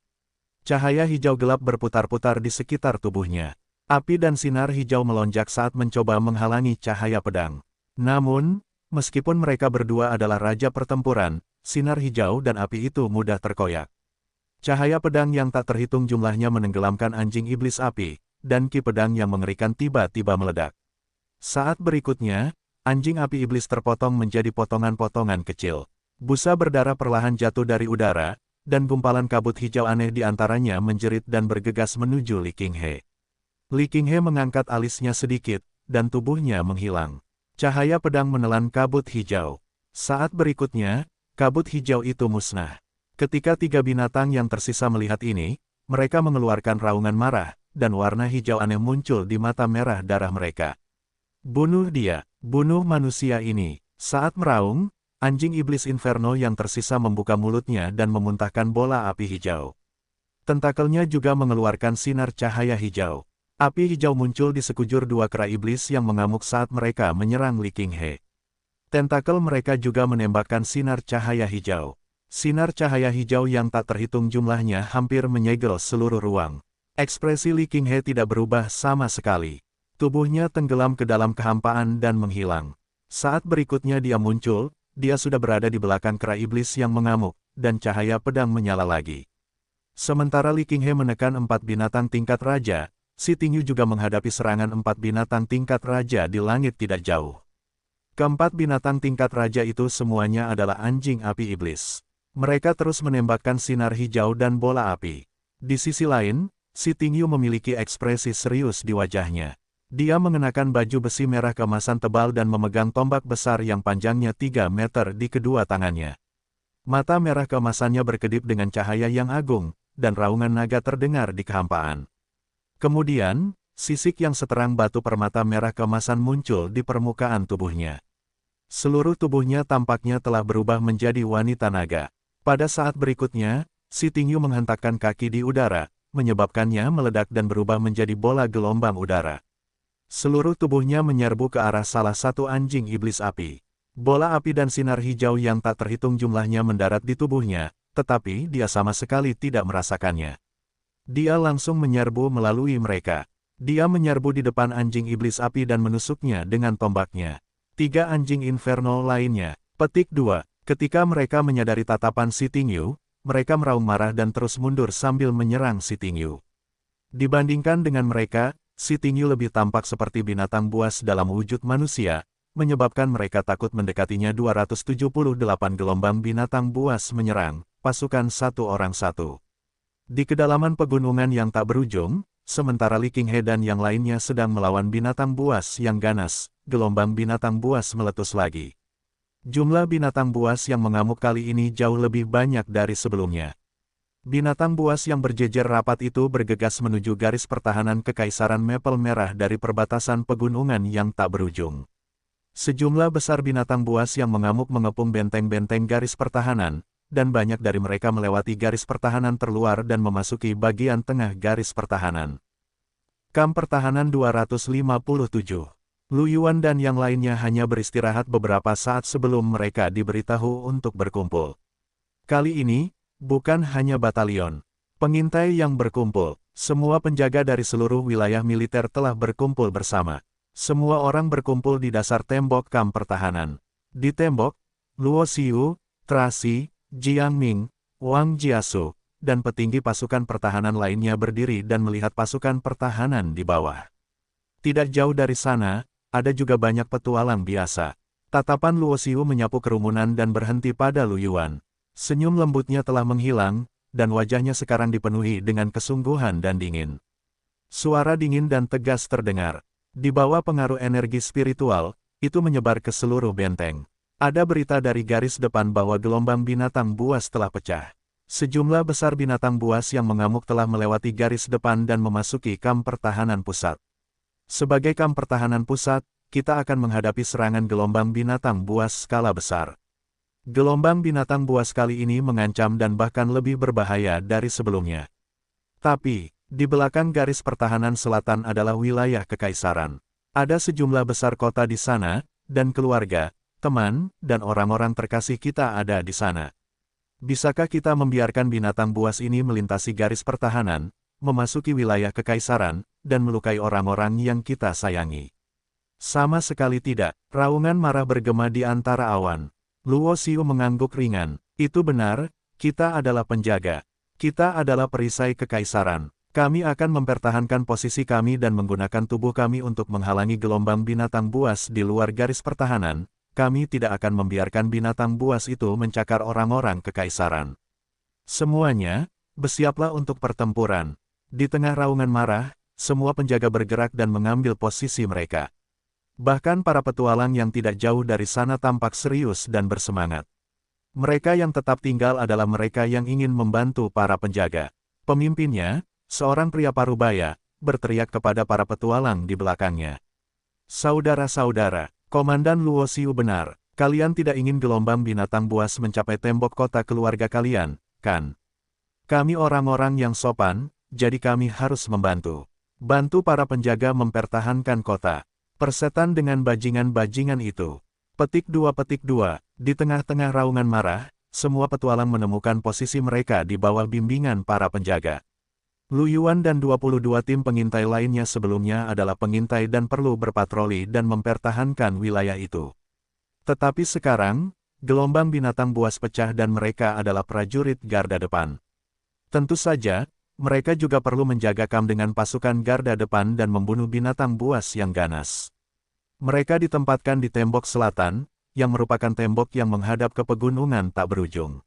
[SPEAKER 1] Cahaya hijau gelap berputar-putar di sekitar tubuhnya. Api dan sinar hijau melonjak saat mencoba menghalangi cahaya pedang. Namun, meskipun mereka berdua adalah raja pertempuran, sinar hijau dan api itu mudah terkoyak. Cahaya pedang yang tak terhitung jumlahnya menenggelamkan anjing iblis api, dan ki pedang yang mengerikan tiba-tiba meledak. Saat berikutnya, anjing api iblis terpotong menjadi potongan-potongan kecil. Busa berdarah perlahan jatuh dari udara, dan gumpalan kabut hijau aneh di antaranya menjerit dan bergegas menuju Li Qinghe. Li Qinghe mengangkat alisnya sedikit, dan tubuhnya menghilang. Cahaya pedang menelan kabut hijau. Saat berikutnya, kabut hijau itu musnah. Ketika 3 binatang yang tersisa melihat ini, mereka mengeluarkan raungan marah, dan warna hijau aneh muncul di mata merah darah mereka. Bunuh dia, bunuh manusia ini. Saat meraung, anjing iblis inferno yang tersisa membuka mulutnya dan memuntahkan bola api hijau. Tentakelnya juga mengeluarkan sinar cahaya hijau. Api hijau muncul di sekujur 2 kera iblis yang mengamuk saat mereka menyerang Li Qinghe. Tentakel mereka juga menembakkan sinar cahaya hijau. Sinar cahaya hijau yang tak terhitung jumlahnya hampir menyegel seluruh ruang. Ekspresi Li Qinghe tidak berubah sama sekali. Tubuhnya tenggelam ke dalam kehampaan dan menghilang. Saat berikutnya dia muncul, dia sudah berada di belakang kera iblis yang mengamuk, dan cahaya pedang menyala lagi. Sementara Li Qinghe menekan 4 binatang tingkat raja, Xi Tingyu juga menghadapi serangan 4 binatang tingkat raja di langit tidak jauh. Keempat binatang tingkat raja itu semuanya adalah anjing api iblis. Mereka terus menembakkan sinar hijau dan bola api. Di sisi lain, Xi Tingyu memiliki ekspresi serius di wajahnya. Dia mengenakan baju besi merah keemasan tebal dan memegang tombak besar yang panjangnya 3 meter di kedua tangannya. Mata merah keemasannya berkedip dengan cahaya yang agung, dan raungan naga terdengar di kehampaan. Kemudian, sisik yang seterang batu permata merah keemasan muncul di permukaan tubuhnya. Seluruh tubuhnya tampaknya telah berubah menjadi wanita naga. Pada saat berikutnya, Xi Tingyu menghentakkan kaki di udara, menyebabkannya meledak dan berubah menjadi bola gelombang udara. Seluruh tubuhnya menyerbu ke arah salah satu anjing iblis api. Bola api dan sinar hijau yang tak terhitung jumlahnya mendarat di tubuhnya, tetapi dia sama sekali tidak merasakannya. Dia langsung menyerbu melalui mereka. Dia menyerbu di depan anjing iblis api dan menusuknya dengan tombaknya. 3 anjing inferno lainnya. Petik 2. Ketika mereka menyadari tatapan Xi Tingyu, mereka meraung marah dan terus mundur sambil menyerang Xi Tingyu. Dibandingkan dengan mereka, Xi Tingyu lebih tampak seperti binatang buas dalam wujud manusia, menyebabkan mereka takut mendekatinya. 278 gelombang binatang buas menyerang, pasukan satu orang satu. Di kedalaman pegunungan yang tak berujung, sementara Li Qinghe dan yang lainnya sedang melawan binatang buas yang ganas, gelombang binatang buas meletus lagi. Jumlah binatang buas yang mengamuk kali ini jauh lebih banyak dari sebelumnya. Binatang buas yang berjejer rapat itu bergegas menuju garis pertahanan kekaisaran Maple Merah dari perbatasan pegunungan yang tak berujung. Sejumlah besar binatang buas yang mengamuk mengepung benteng-benteng garis pertahanan, dan banyak dari mereka melewati garis pertahanan terluar dan memasuki bagian tengah garis pertahanan. Kamp Pertahanan 257. Lu Yuan dan yang lainnya hanya beristirahat beberapa saat sebelum mereka diberitahu untuk berkumpul. Kali ini, bukan hanya batalion pengintai yang berkumpul, semua penjaga dari seluruh wilayah militer telah berkumpul bersama. Semua orang berkumpul di dasar tembok kamp pertahanan. Di tembok, Luo Xiu, Traci, Jiang Ming, Wang Jiasu, dan petinggi pasukan pertahanan lainnya berdiri dan melihat pasukan pertahanan di bawah. Tidak jauh dari sana, ada juga banyak petualang biasa. Tatapan Luo Xiu menyapu kerumunan dan berhenti pada Lu Yuan. Senyum lembutnya telah menghilang, dan wajahnya sekarang dipenuhi dengan kesungguhan dan dingin. Suara dingin dan tegas terdengar. Di bawah pengaruh energi spiritual, itu menyebar ke seluruh benteng. Ada berita dari garis depan bahwa gelombang binatang buas telah pecah. Sejumlah besar binatang buas yang mengamuk telah melewati garis depan dan memasuki kamp pertahanan pusat. Sebagai kamp pertahanan pusat, kita akan menghadapi serangan gelombang binatang buas skala besar. Gelombang binatang buas kali ini mengancam dan bahkan lebih berbahaya dari sebelumnya. Tapi, di belakang garis pertahanan selatan adalah wilayah kekaisaran. Ada sejumlah besar kota di sana, dan keluarga, teman, dan orang-orang terkasih kita ada di sana. Bisakah kita membiarkan binatang buas ini melintasi garis pertahanan, memasuki wilayah kekaisaran, dan melukai orang-orang yang kita sayangi? Sama sekali tidak. Raungan marah bergema di antara awan. Luo Xiu mengangguk ringan. Itu benar, kita adalah penjaga. Kita adalah perisai kekaisaran. Kami akan mempertahankan posisi kami dan menggunakan tubuh kami untuk menghalangi gelombang binatang buas di luar garis pertahanan. Kami tidak akan membiarkan binatang buas itu mencakar orang-orang kekaisaran. Semuanya, bersiaplah untuk pertempuran. Di tengah raungan marah, semua penjaga bergerak dan mengambil posisi mereka. Bahkan para petualang yang tidak jauh dari sana tampak serius dan bersemangat. Mereka yang tetap tinggal adalah mereka yang ingin membantu para penjaga. Pemimpinnya, seorang pria parubaya, berteriak kepada para petualang di belakangnya. Saudara-saudara, Komandan Luo Xiu benar. Kalian tidak ingin gelombang binatang buas mencapai tembok kota keluarga kalian, kan? Kami orang-orang yang sopan, jadi kami harus membantu. Bantu para penjaga mempertahankan kota. Persetan dengan bajingan-bajingan itu. Petik 2. Di tengah-tengah raungan marah, semua petualang menemukan posisi mereka di bawah bimbingan para penjaga. Lu Yuan dan 22 tim pengintai lainnya sebelumnya adalah pengintai dan perlu berpatroli dan mempertahankan wilayah itu. Tetapi sekarang, gelombang binatang buas pecah dan mereka adalah prajurit garda depan. Tentu saja, mereka juga perlu menjaga kamp dengan pasukan garda depan dan membunuh binatang buas yang ganas. Mereka ditempatkan di tembok selatan, yang merupakan tembok yang menghadap ke pegunungan tak berujung.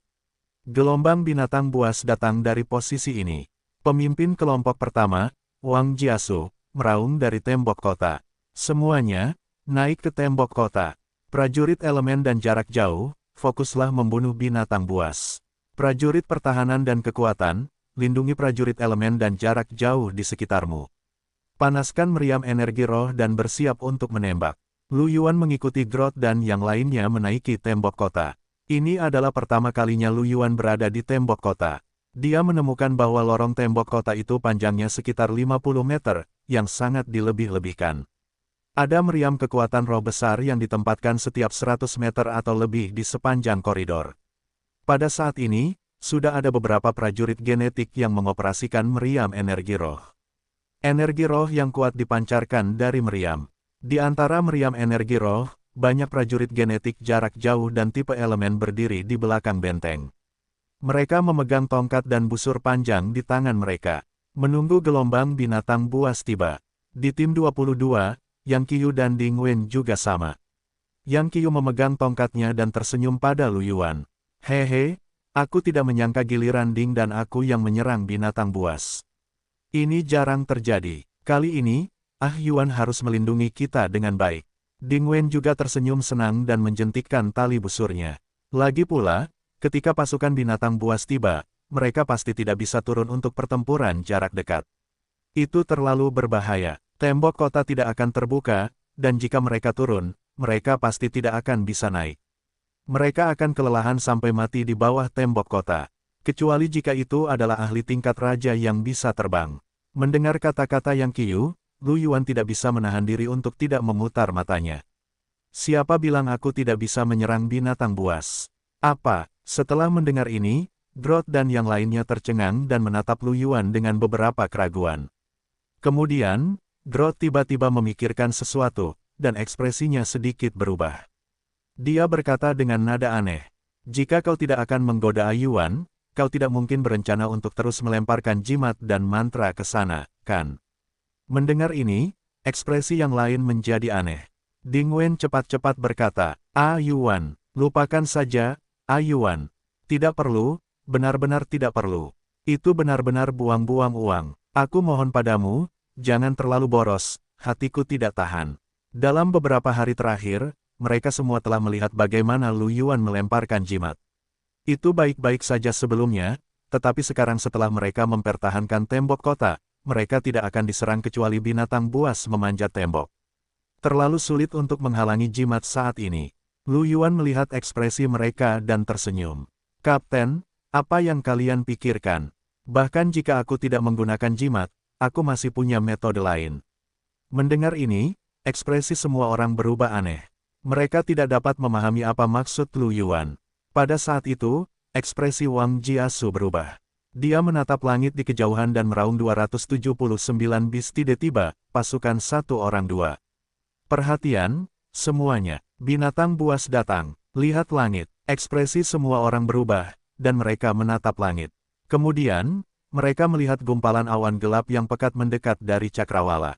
[SPEAKER 1] Gelombang binatang buas datang dari posisi ini. Pemimpin kelompok pertama, Wang Jiasu, meraung dari tembok kota. Semuanya, naik ke tembok kota. Prajurit elemen dan jarak jauh, fokuslah membunuh binatang buas. Prajurit pertahanan dan kekuatan, lindungi prajurit elemen dan jarak jauh di sekitarmu. Panaskan meriam energi roh dan bersiap untuk menembak. Lu Yuan mengikuti Grot dan yang lainnya menaiki tembok kota. Ini adalah pertama kalinya Lu Yuan berada di tembok kota. Dia menemukan bahwa lorong tembok kota itu panjangnya sekitar 50 meter, yang sangat dilebih-lebihkan. Ada meriam kekuatan roh besar yang ditempatkan setiap 100 meter atau lebih di sepanjang koridor. Pada saat ini, sudah ada beberapa prajurit genetik yang mengoperasikan meriam energi roh. Energi roh yang kuat dipancarkan dari meriam. Di antara meriam energi roh, banyak prajurit genetik jarak jauh dan tipe elemen berdiri di belakang benteng. Mereka memegang tongkat dan busur panjang di tangan mereka, menunggu gelombang binatang buas tiba. Di tim 22, Yang Qiu dan Ding Wen juga sama. Yang Qiu memegang tongkatnya dan tersenyum pada Lu Yuan. Hehe, aku tidak menyangka giliran Ding dan aku yang menyerang binatang buas. Ini jarang terjadi. Kali ini, Yuan harus melindungi kita dengan baik. Ding Wen juga tersenyum senang dan menjentikkan tali busurnya. Lagi pula, ketika pasukan binatang buas tiba, mereka pasti tidak bisa turun untuk pertempuran jarak dekat. Itu terlalu berbahaya. Tembok kota tidak akan terbuka, dan jika mereka turun, mereka pasti tidak akan bisa naik. Mereka akan kelelahan sampai mati di bawah tembok kota. Kecuali jika itu adalah ahli tingkat raja yang bisa terbang. Mendengar kata-kata Yang Qiyu, Lu Yuan tidak bisa menahan diri untuk tidak memutar matanya. Siapa bilang aku tidak bisa menyerang binatang buas? Apa? Setelah mendengar ini, Drot dan yang lainnya tercengang dan menatap Lu Yuan dengan beberapa keraguan. Kemudian, Drot tiba-tiba memikirkan sesuatu, dan ekspresinya sedikit berubah. Dia berkata dengan nada aneh, "Jika kau tidak akan menggoda Yuan, kau tidak mungkin berencana untuk terus melemparkan jimat dan mantra ke sana, kan?" Mendengar ini, ekspresi yang lain menjadi aneh. Ding Wen cepat-cepat berkata, Yuan, lupakan saja, Yuan. Tidak perlu, benar-benar tidak perlu. Itu benar-benar buang-buang uang. Aku mohon padamu, jangan terlalu boros, hatiku tidak tahan. Dalam beberapa hari terakhir, mereka semua telah melihat bagaimana Lu Yuan melemparkan jimat. Itu baik-baik saja sebelumnya, tetapi sekarang setelah mereka mempertahankan tembok kota, mereka tidak akan diserang kecuali binatang buas memanjat tembok. Terlalu sulit untuk menghalangi jimat saat ini. Lu Yuan melihat ekspresi mereka dan tersenyum. Kapten, apa yang kalian pikirkan? Bahkan jika aku tidak menggunakan jimat, aku masih punya metode lain. Mendengar ini, ekspresi semua orang berubah aneh. Mereka tidak dapat memahami apa maksud Lu Yuan. Pada saat itu, ekspresi Wang Jiasu berubah. Dia menatap langit di kejauhan dan meraung 279 bis tiba-tiba, pasukan 1-2. Perhatian, semuanya, binatang buas datang. Lihat langit, ekspresi semua orang berubah, dan mereka menatap langit. Kemudian, mereka melihat gumpalan awan gelap yang pekat mendekat dari cakrawala.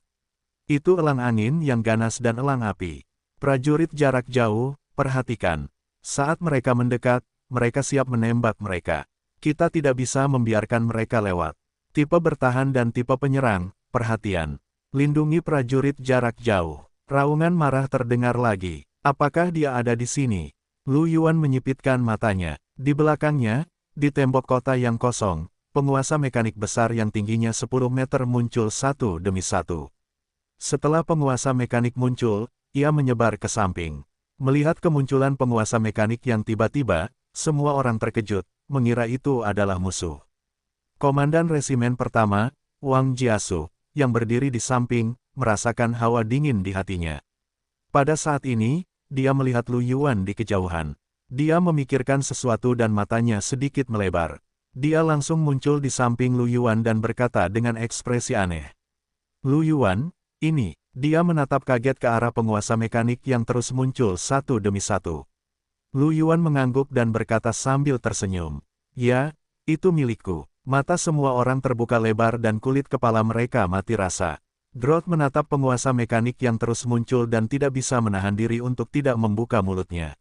[SPEAKER 1] Itu elang angin yang ganas dan elang api. Prajurit jarak jauh, perhatikan. Saat mereka mendekat, mereka siap menembak mereka. Kita tidak bisa membiarkan mereka lewat. Tipe bertahan dan tipe penyerang, perhatian. Lindungi prajurit jarak jauh. Raungan marah terdengar lagi. Apakah dia ada di sini? Lu Yuan menyipitkan matanya. Di belakangnya, di tembok kota yang kosong, penguasa mekanik besar yang tingginya 10 meter muncul satu demi satu. Setelah penguasa mekanik muncul, ia menyebar ke samping. Melihat kemunculan penguasa mekanik yang tiba-tiba, semua orang terkejut, mengira itu adalah musuh. Komandan Resimen Pertama, Wang Jiasu, yang berdiri di samping, merasakan hawa dingin di hatinya. Pada saat ini, dia melihat Lu Yuan di kejauhan. Dia memikirkan sesuatu dan matanya sedikit melebar. Dia langsung muncul di samping Lu Yuan dan berkata dengan ekspresi aneh. Lu Yuan, ini, dia menatap kaget ke arah penguasa mekanik yang terus muncul satu demi satu. Lu Yuan mengangguk dan berkata sambil tersenyum. Ya, itu milikku. Mata semua orang terbuka lebar dan kulit kepala mereka mati rasa. Drot menatap penguasa mekanik yang terus muncul dan tidak bisa menahan diri untuk tidak membuka mulutnya.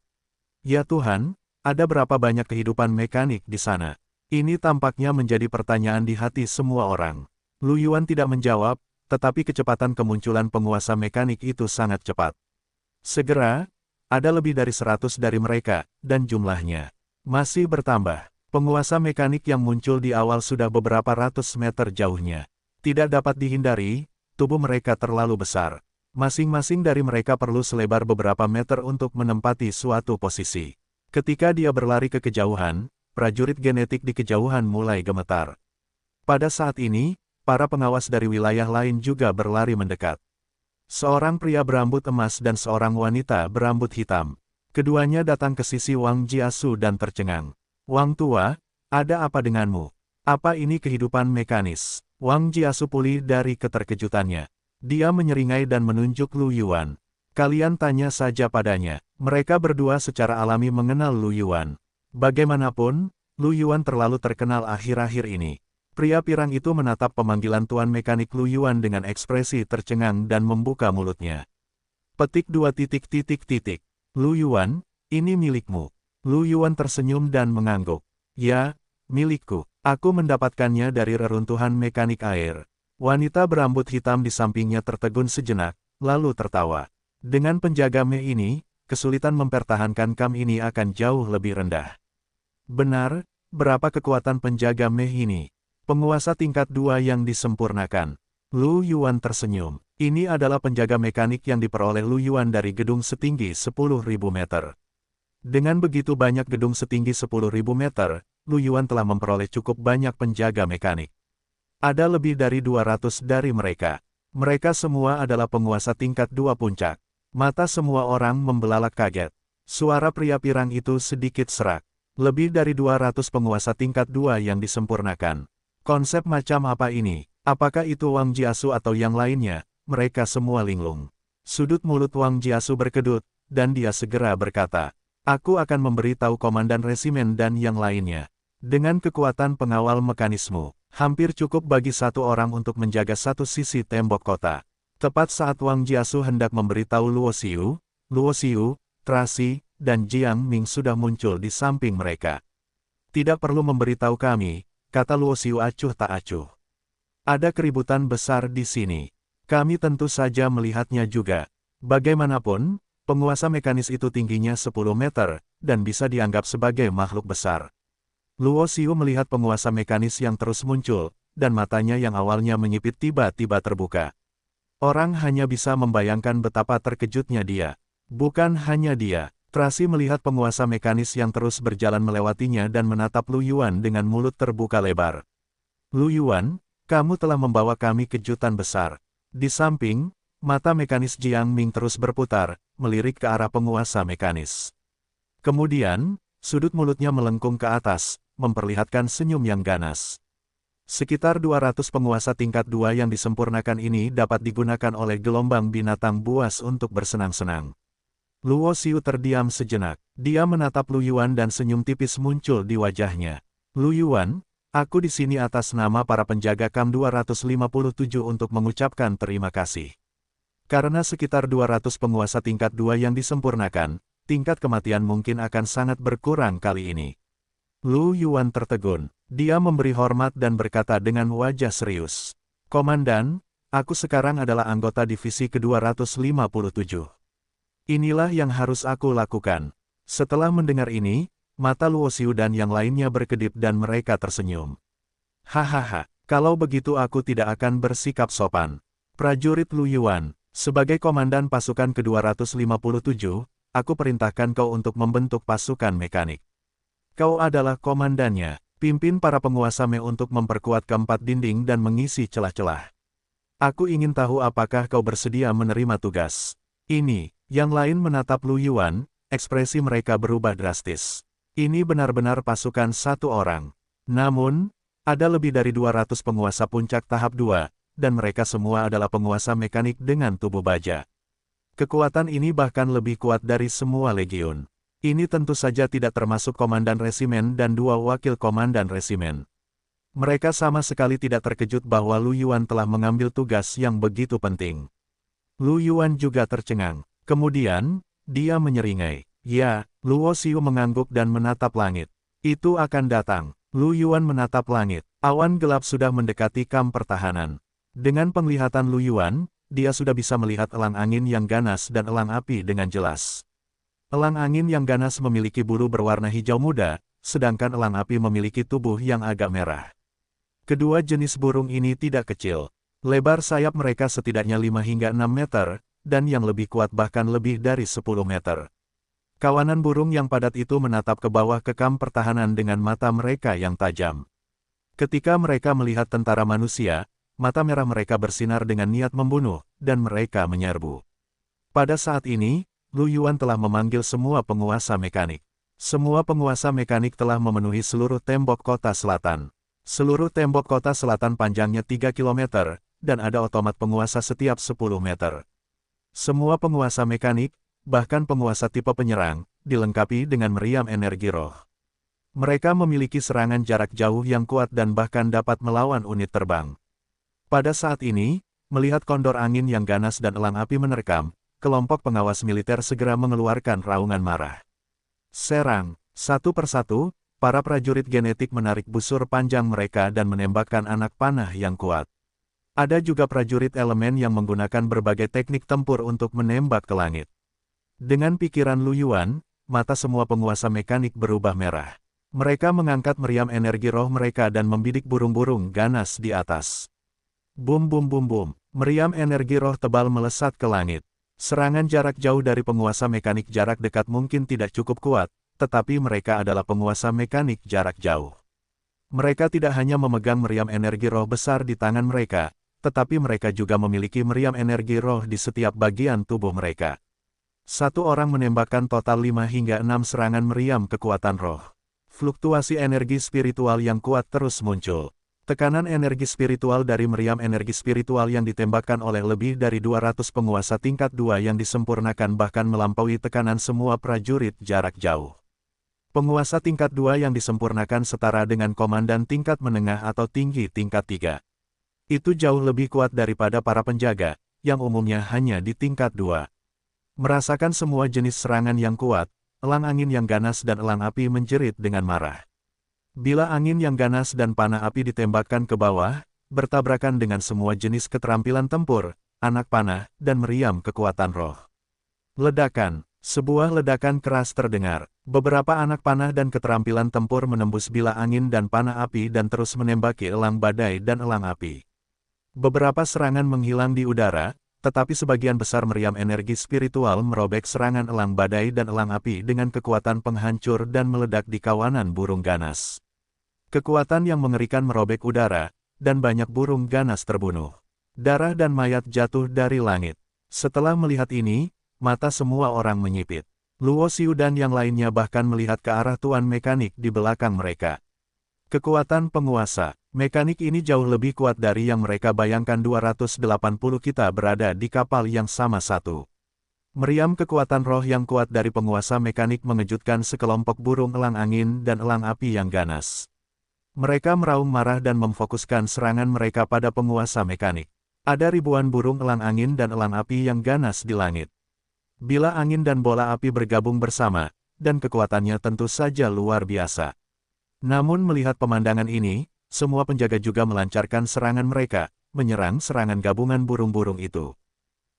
[SPEAKER 1] Ya Tuhan, ada berapa banyak kehidupan mekanik di sana? Ini tampaknya menjadi pertanyaan di hati semua orang. Lu Yuan tidak menjawab, tetapi kecepatan kemunculan penguasa mekanik itu sangat cepat. Segera, ada lebih dari 100 dari mereka, dan jumlahnya masih bertambah. Penguasa mekanik yang muncul di awal sudah beberapa ratus meter jauhnya. Tidak dapat dihindari, tubuh mereka terlalu besar. Masing-masing dari mereka perlu selebar beberapa meter untuk menempati suatu posisi. Ketika dia berlari ke kejauhan, prajurit genetik di kejauhan mulai gemetar. Pada saat ini, para pengawas dari wilayah lain juga berlari mendekat. Seorang pria berambut emas dan seorang wanita berambut hitam. Keduanya datang ke sisi Wang Jiasu dan tercengang. Wang tua, ada apa denganmu? Apa ini kehidupan mekanis? Wang Jiasu pulih dari keterkejutannya. Dia menyeringai dan menunjuk Lu Yuan. Kalian tanya saja padanya. Mereka berdua secara alami mengenal Lu Yuan. Bagaimanapun, Lu Yuan terlalu terkenal akhir-akhir ini. Pria pirang itu menatap pemanggilan Tuan Mekanik Lu Yuan dengan ekspresi tercengang dan membuka mulutnya. Petik 2. Lu Yuan, ini milikmu. Lu Yuan tersenyum dan mengangguk. Ya, milikku. Aku mendapatkannya dari reruntuhan mekanik air. Wanita berambut hitam di sampingnya tertegun sejenak, lalu tertawa. Dengan penjaga meh ini, kesulitan mempertahankan kam ini akan jauh lebih rendah. Benar, berapa kekuatan penjaga meh ini? Penguasa tingkat 2 yang disempurnakan. Lu Yuan tersenyum. Ini adalah penjaga mekanik yang diperoleh Lu Yuan dari gedung setinggi 10.000 meter. Dengan begitu banyak gedung setinggi 10.000 meter, Lu Yuan telah memperoleh cukup banyak penjaga mekanik. Ada lebih dari 200 dari mereka. Mereka semua adalah penguasa tingkat 2 puncak. Mata semua orang membelalak kaget. Suara pria pirang itu sedikit serak. Lebih dari 200 penguasa tingkat 2 yang disempurnakan. Konsep macam apa ini? Apakah itu Wang Jiasu atau yang lainnya? Mereka semua linglung. Sudut mulut Wang Jiasu berkedut, dan dia segera berkata, "Aku akan memberitahu komandan resimen dan yang lainnya. Dengan kekuatan pengawal mekanisme, hampir cukup bagi satu orang untuk menjaga satu sisi tembok kota." Tepat saat Wang Jiasu hendak memberitahu Luo Xiu, Tracy, dan Jiang Ming sudah muncul di samping mereka. "Tidak perlu memberitahu kami," kata Luo Xiu acuh tak acuh. "Ada keributan besar di sini. Kami tentu saja melihatnya juga. Bagaimanapun, penguasa mekanis itu tingginya 10 meter, dan bisa dianggap sebagai makhluk besar." Luo Xiu melihat penguasa mekanis yang terus muncul, dan matanya yang awalnya menyipit tiba-tiba terbuka. Orang hanya bisa membayangkan betapa terkejutnya dia. Bukan hanya dia, Tracy melihat penguasa mekanis yang terus berjalan melewatinya dan menatap Lu Yuan dengan mulut terbuka lebar. "Lu Yuan, kamu telah membawa kami kejutan besar." Di samping, mata mekanis Jiang Ming terus berputar, melirik ke arah penguasa mekanis. Kemudian, sudut mulutnya melengkung ke atas, memperlihatkan senyum yang ganas. Sekitar 200 penguasa tingkat 2 yang disempurnakan ini dapat digunakan oleh gelombang binatang buas untuk bersenang-senang. Luo Xiu terdiam sejenak. Dia menatap Lu Yuan dan senyum tipis muncul di wajahnya. "Lu Yuan, aku di sini atas nama para penjaga KAM 257 untuk mengucapkan terima kasih. Karena sekitar 200 penguasa tingkat 2 yang disempurnakan, tingkat kematian mungkin akan sangat berkurang kali ini." Lu Yuan tertegun. Dia memberi hormat dan berkata dengan wajah serius, "Komandan, aku sekarang adalah anggota divisi ke-257. Inilah yang harus aku lakukan." Setelah mendengar ini, mata Luo Xiu dan yang lainnya berkedip dan mereka tersenyum. "Hahaha, kalau begitu aku tidak akan bersikap sopan." Prajurit Lu Yuan, sebagai komandan pasukan ke-257, aku perintahkan kau untuk membentuk pasukan mekanik. Kau adalah komandannya. Pimpin para penguasa Me untuk memperkuat keempat dinding dan mengisi celah-celah. Aku ingin tahu apakah kau bersedia menerima tugas ini. Yang lain menatap Lu Yuan, ekspresi mereka berubah drastis. Ini benar-benar pasukan satu orang. Namun, ada lebih dari 200 penguasa puncak tahap 2, dan mereka semua adalah penguasa mekanik dengan tubuh baja. Kekuatan ini bahkan lebih kuat dari semua legiun. Ini tentu saja tidak termasuk komandan resimen dan 2 wakil komandan resimen. Mereka sama sekali tidak terkejut bahwa Lu Yuan telah mengambil tugas yang begitu penting. Lu Yuan juga tercengang. Kemudian, dia menyeringai. "Ya," Luo Xiu mengangguk dan menatap langit. "Itu akan datang." Lu Yuan menatap langit. Awan gelap sudah mendekati kamp pertahanan. Dengan penglihatan Lu Yuan, dia sudah bisa melihat elang angin yang ganas dan elang api dengan jelas. Elang angin yang ganas memiliki bulu berwarna hijau muda, sedangkan elang api memiliki tubuh yang agak merah. Kedua jenis burung ini tidak kecil. Lebar sayap mereka setidaknya 5 hingga 6 meter, dan yang lebih kuat bahkan lebih dari 10 meter. Kawanan burung yang padat itu menatap ke bawah ke kamp pertahanan dengan mata mereka yang tajam. Ketika mereka melihat tentara manusia, mata merah mereka bersinar dengan niat membunuh, dan mereka menyerbu. Pada saat ini, Lu Yuan telah memanggil semua penguasa mekanik. Semua penguasa mekanik telah memenuhi seluruh tembok kota selatan. Seluruh tembok kota selatan panjangnya 3 km, dan ada otomat penguasa setiap 10 meter. Semua penguasa mekanik, bahkan penguasa tipe penyerang, dilengkapi dengan meriam energi roh. Mereka memiliki serangan jarak jauh yang kuat dan bahkan dapat melawan unit terbang. Pada saat ini, melihat kondor angin yang ganas dan elang api menerkam, kelompok pengawas militer segera mengeluarkan raungan marah. Serang, satu persatu, para prajurit genetik menarik busur panjang mereka dan menembakkan anak panah yang kuat. Ada juga prajurit elemen yang menggunakan berbagai teknik tempur untuk menembak ke langit. Dengan pikiran Lu Yuan, mata semua penguasa mekanik berubah merah. Mereka mengangkat meriam energi roh mereka dan membidik burung-burung ganas di atas. Bum bum bum bum. Meriam energi roh tebal melesat ke langit. Serangan jarak jauh dari penguasa mekanik jarak dekat mungkin tidak cukup kuat, tetapi mereka adalah penguasa mekanik jarak jauh. Mereka tidak hanya memegang meriam energi roh besar di tangan mereka, tetapi mereka juga memiliki meriam energi roh di setiap bagian tubuh mereka. Satu orang menembakkan total 5 hingga 6 serangan meriam kekuatan roh. Fluktuasi energi spiritual yang kuat terus muncul. Tekanan energi spiritual dari meriam energi spiritual yang ditembakkan oleh lebih dari 200 penguasa tingkat 2 yang disempurnakan bahkan melampaui tekanan semua prajurit jarak jauh. Penguasa tingkat 2 yang disempurnakan setara dengan komandan tingkat menengah atau tinggi tingkat 3. Itu jauh lebih kuat daripada para penjaga, yang umumnya hanya di tingkat 2. Merasakan semua jenis serangan yang kuat, elang angin yang ganas dan elang api menjerit dengan marah. Bila angin yang ganas dan panah api ditembakkan ke bawah, bertabrakan dengan semua jenis keterampilan tempur, anak panah, dan meriam kekuatan roh. Ledakan. Sebuah ledakan keras terdengar. Beberapa anak panah dan keterampilan tempur menembus bilah angin dan panah api dan terus menembaki elang badai dan elang api. Beberapa serangan menghilang di udara, tetapi sebagian besar meriam energi spiritual merobek serangan elang badai dan elang api dengan kekuatan penghancur dan meledak di kawanan burung ganas. Kekuatan yang mengerikan merobek udara, dan banyak burung ganas terbunuh. Darah dan mayat jatuh dari langit. Setelah melihat ini, mata semua orang menyipit. Luo Xiu dan yang lainnya bahkan melihat ke arah tuan mekanik di belakang mereka. Kekuatan penguasa, mekanik ini jauh lebih kuat dari yang mereka bayangkan. 280 kita berada di kapal yang sama satu. Meriam kekuatan roh yang kuat dari penguasa mekanik mengejutkan sekelompok burung elang angin dan elang api yang ganas. Mereka meraung marah dan memfokuskan serangan mereka pada penguasa mekanik. Ada ribuan burung elang angin dan elang api yang ganas di langit. Bila angin dan bola api bergabung bersama, dan kekuatannya tentu saja luar biasa. Namun melihat pemandangan ini, semua penjaga juga melancarkan serangan mereka, menyerang serangan gabungan burung-burung itu.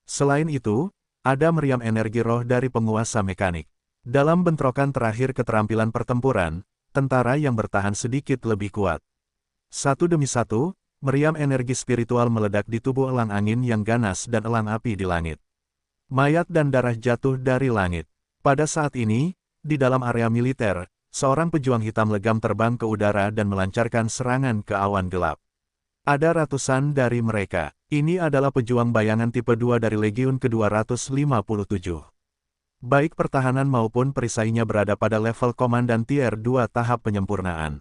[SPEAKER 1] Selain itu, ada meriam energi roh dari penguasa mekanik. Dalam bentrokan terakhir keterampilan pertempuran, tentara yang bertahan sedikit lebih kuat. Satu demi satu, meriam energi spiritual meledak di tubuh elang angin yang ganas dan elang api di langit. Mayat dan darah jatuh dari langit. Pada saat ini, di dalam area militer, seorang pejuang hitam legam terbang ke udara dan melancarkan serangan ke awan gelap. Ada ratusan dari mereka. Ini adalah pejuang bayangan tipe 2 dari Legiun ke-257. Baik pertahanan maupun perisainya berada pada level komandan tier 2 tahap penyempurnaan.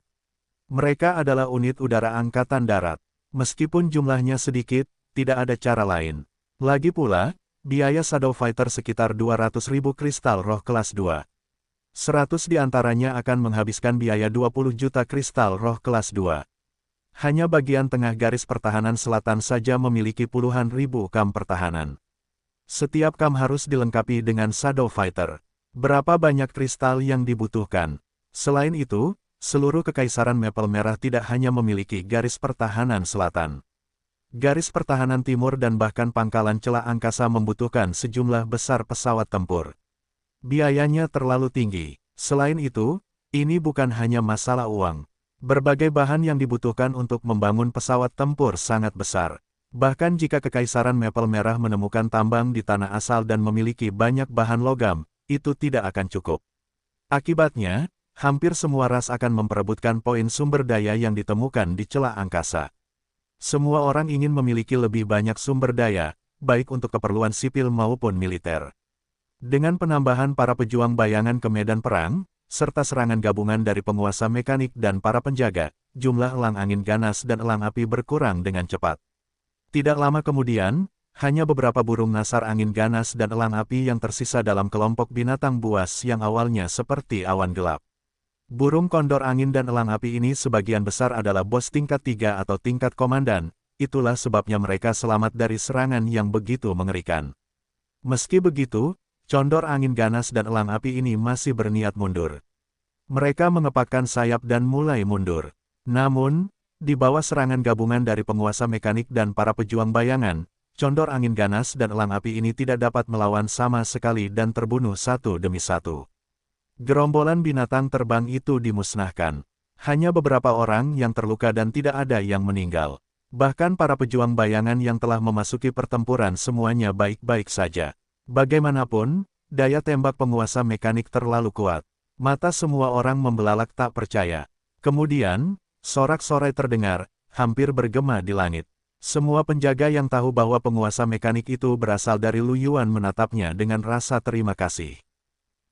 [SPEAKER 1] Mereka adalah unit udara angkatan darat. Meskipun jumlahnya sedikit, tidak ada cara lain. Lagi pula, biaya Shadow Fighter sekitar 200.000 kristal roh kelas 2. 100 di antaranya akan menghabiskan biaya 20 juta kristal roh kelas 2. Hanya bagian tengah garis pertahanan selatan saja memiliki puluhan ribu kam pertahanan. Setiap kam harus dilengkapi dengan Shadow Fighter. Berapa banyak kristal yang dibutuhkan? Selain itu, seluruh kekaisaran Maple Merah tidak hanya memiliki garis pertahanan selatan. Garis pertahanan timur dan bahkan pangkalan celah angkasa membutuhkan sejumlah besar pesawat tempur. Biayanya terlalu tinggi. Selain itu, ini bukan hanya masalah uang. Berbagai bahan yang dibutuhkan untuk membangun pesawat tempur sangat besar. Bahkan jika Kekaisaran Maple Merah menemukan tambang di tanah asal dan memiliki banyak bahan logam, itu tidak akan cukup. Akibatnya, hampir semua ras akan memperebutkan poin sumber daya yang ditemukan di celah angkasa. Semua orang ingin memiliki lebih banyak sumber daya, baik untuk keperluan sipil maupun militer. Dengan penambahan para pejuang bayangan ke medan perang, serta serangan gabungan dari penguasa mekanik dan para penjaga, jumlah elang angin ganas dan elang api berkurang dengan cepat. Tidak lama kemudian, hanya beberapa burung nasar angin ganas dan elang api yang tersisa dalam kelompok binatang buas yang awalnya seperti awan gelap. Burung kondor angin dan elang api ini sebagian besar adalah bos tingkat 3 atau tingkat komandan, itulah sebabnya mereka selamat dari serangan yang begitu mengerikan. Meski begitu, condor angin ganas dan elang api ini masih berniat mundur. Mereka mengepakkan sayap dan mulai mundur. Namun, di bawah serangan gabungan dari penguasa mekanik dan para pejuang bayangan, condor angin ganas dan elang api ini tidak dapat melawan sama sekali dan terbunuh satu demi satu. Gerombolan binatang terbang itu dimusnahkan. Hanya beberapa orang yang terluka dan tidak ada yang meninggal. Bahkan para pejuang bayangan yang telah memasuki pertempuran semuanya baik-baik saja. Bagaimanapun, daya tembak penguasa mekanik terlalu kuat. Mata semua orang membelalak tak percaya. Kemudian, sorak-sorai terdengar, hampir bergema di langit. Semua penjaga yang tahu bahwa penguasa mekanik itu berasal dari Lu Yuan menatapnya dengan rasa terima kasih.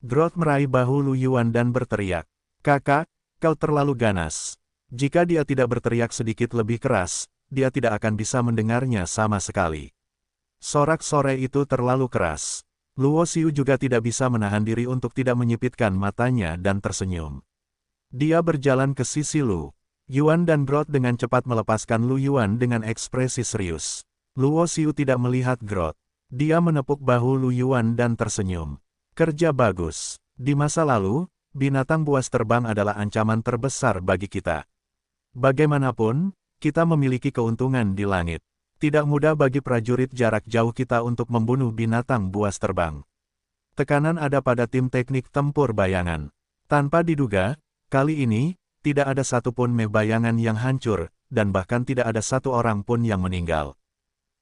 [SPEAKER 1] Groth meraih bahu Lu Yuan dan berteriak, "Kakak, kau terlalu ganas. Jika dia tidak berteriak sedikit lebih keras, dia tidak akan bisa mendengarnya sama sekali." Sorak-sorai itu terlalu keras. Luo Xiu juga tidak bisa menahan diri untuk tidak menyipitkan matanya dan tersenyum. Dia berjalan ke sisi Lu Yuan dan Groth dengan cepat melepaskan Lu Yuan dengan ekspresi serius. Luo Xiu tidak melihat Groth. Dia menepuk bahu Lu Yuan dan tersenyum. "Kerja bagus. Di masa lalu, binatang buas terbang adalah ancaman terbesar bagi kita. Bagaimanapun, kita memiliki keuntungan di langit. Tidak mudah bagi prajurit jarak jauh kita untuk membunuh binatang buas terbang." Tekanan ada pada tim teknik tempur bayangan. Tanpa diduga, kali ini, tidak ada satupun bayangan yang hancur, dan bahkan tidak ada satu orang pun yang meninggal.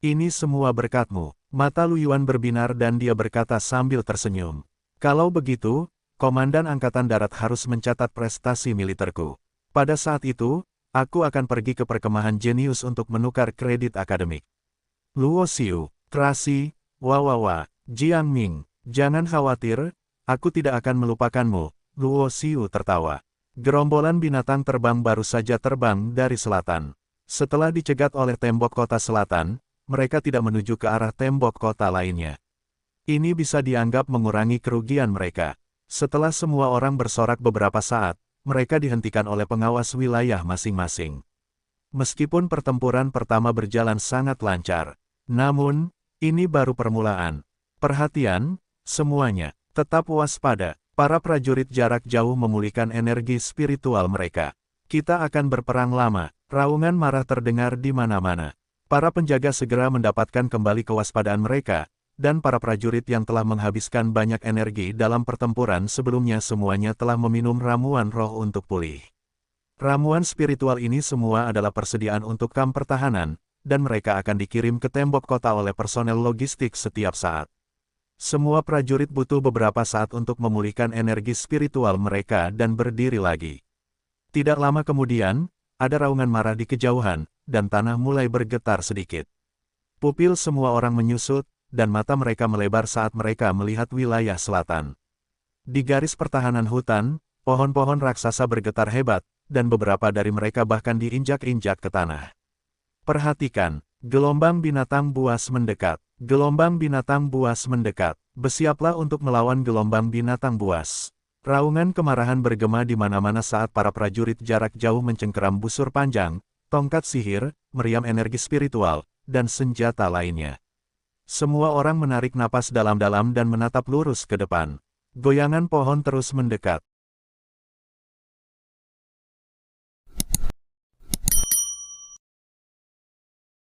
[SPEAKER 1] "Ini semua berkatmu." Mata Lu Yuan berbinar dan dia berkata sambil tersenyum. "Kalau begitu, Komandan Angkatan Darat harus mencatat prestasi militerku. Pada saat itu, aku akan pergi ke perkemahan jenius untuk menukar kredit akademik." Luo Xiu, Tracy, Wawawa, Jiang Ming, "Jangan khawatir, aku tidak akan melupakanmu." Luo Xiu tertawa. Gerombolan binatang terbang baru saja terbang dari selatan. Setelah dicegat oleh tembok kota selatan, mereka tidak menuju ke arah tembok kota lainnya. Ini bisa dianggap mengurangi kerugian mereka. Setelah semua orang bersorak beberapa saat, mereka dihentikan oleh pengawas wilayah masing-masing. Meskipun pertempuran pertama berjalan sangat lancar, namun, ini baru permulaan. Perhatian, semuanya, tetap waspada. Para prajurit jarak jauh memulihkan energi spiritual mereka. "Kita akan berperang lama." Raungan marah terdengar di mana-mana. Para penjaga segera mendapatkan kembali kewaspadaan mereka, dan para prajurit yang telah menghabiskan banyak energi dalam pertempuran sebelumnya semuanya telah meminum ramuan roh untuk pulih. Ramuan spiritual ini semua adalah persediaan untuk kamp pertahanan, dan mereka akan dikirim ke tembok kota oleh personel logistik setiap saat. Semua prajurit butuh beberapa saat untuk memulihkan energi spiritual mereka dan berdiri lagi. Tidak lama kemudian, ada raungan marah di kejauhan, dan tanah mulai bergetar sedikit. Pupil semua orang menyusut, dan mata mereka melebar saat mereka melihat wilayah selatan. Di garis pertahanan hutan, pohon-pohon raksasa bergetar hebat, dan beberapa dari mereka bahkan diinjak-injak ke tanah. "Perhatikan, gelombang binatang buas mendekat. Gelombang binatang buas mendekat. Bersiaplah untuk melawan gelombang binatang buas." Raungan kemarahan bergema di mana-mana saat para prajurit jarak jauh mencengkeram busur panjang, tongkat sihir, meriam energi spiritual, dan senjata lainnya. Semua orang menarik napas dalam-dalam dan menatap lurus ke depan. Goyangan pohon terus mendekat.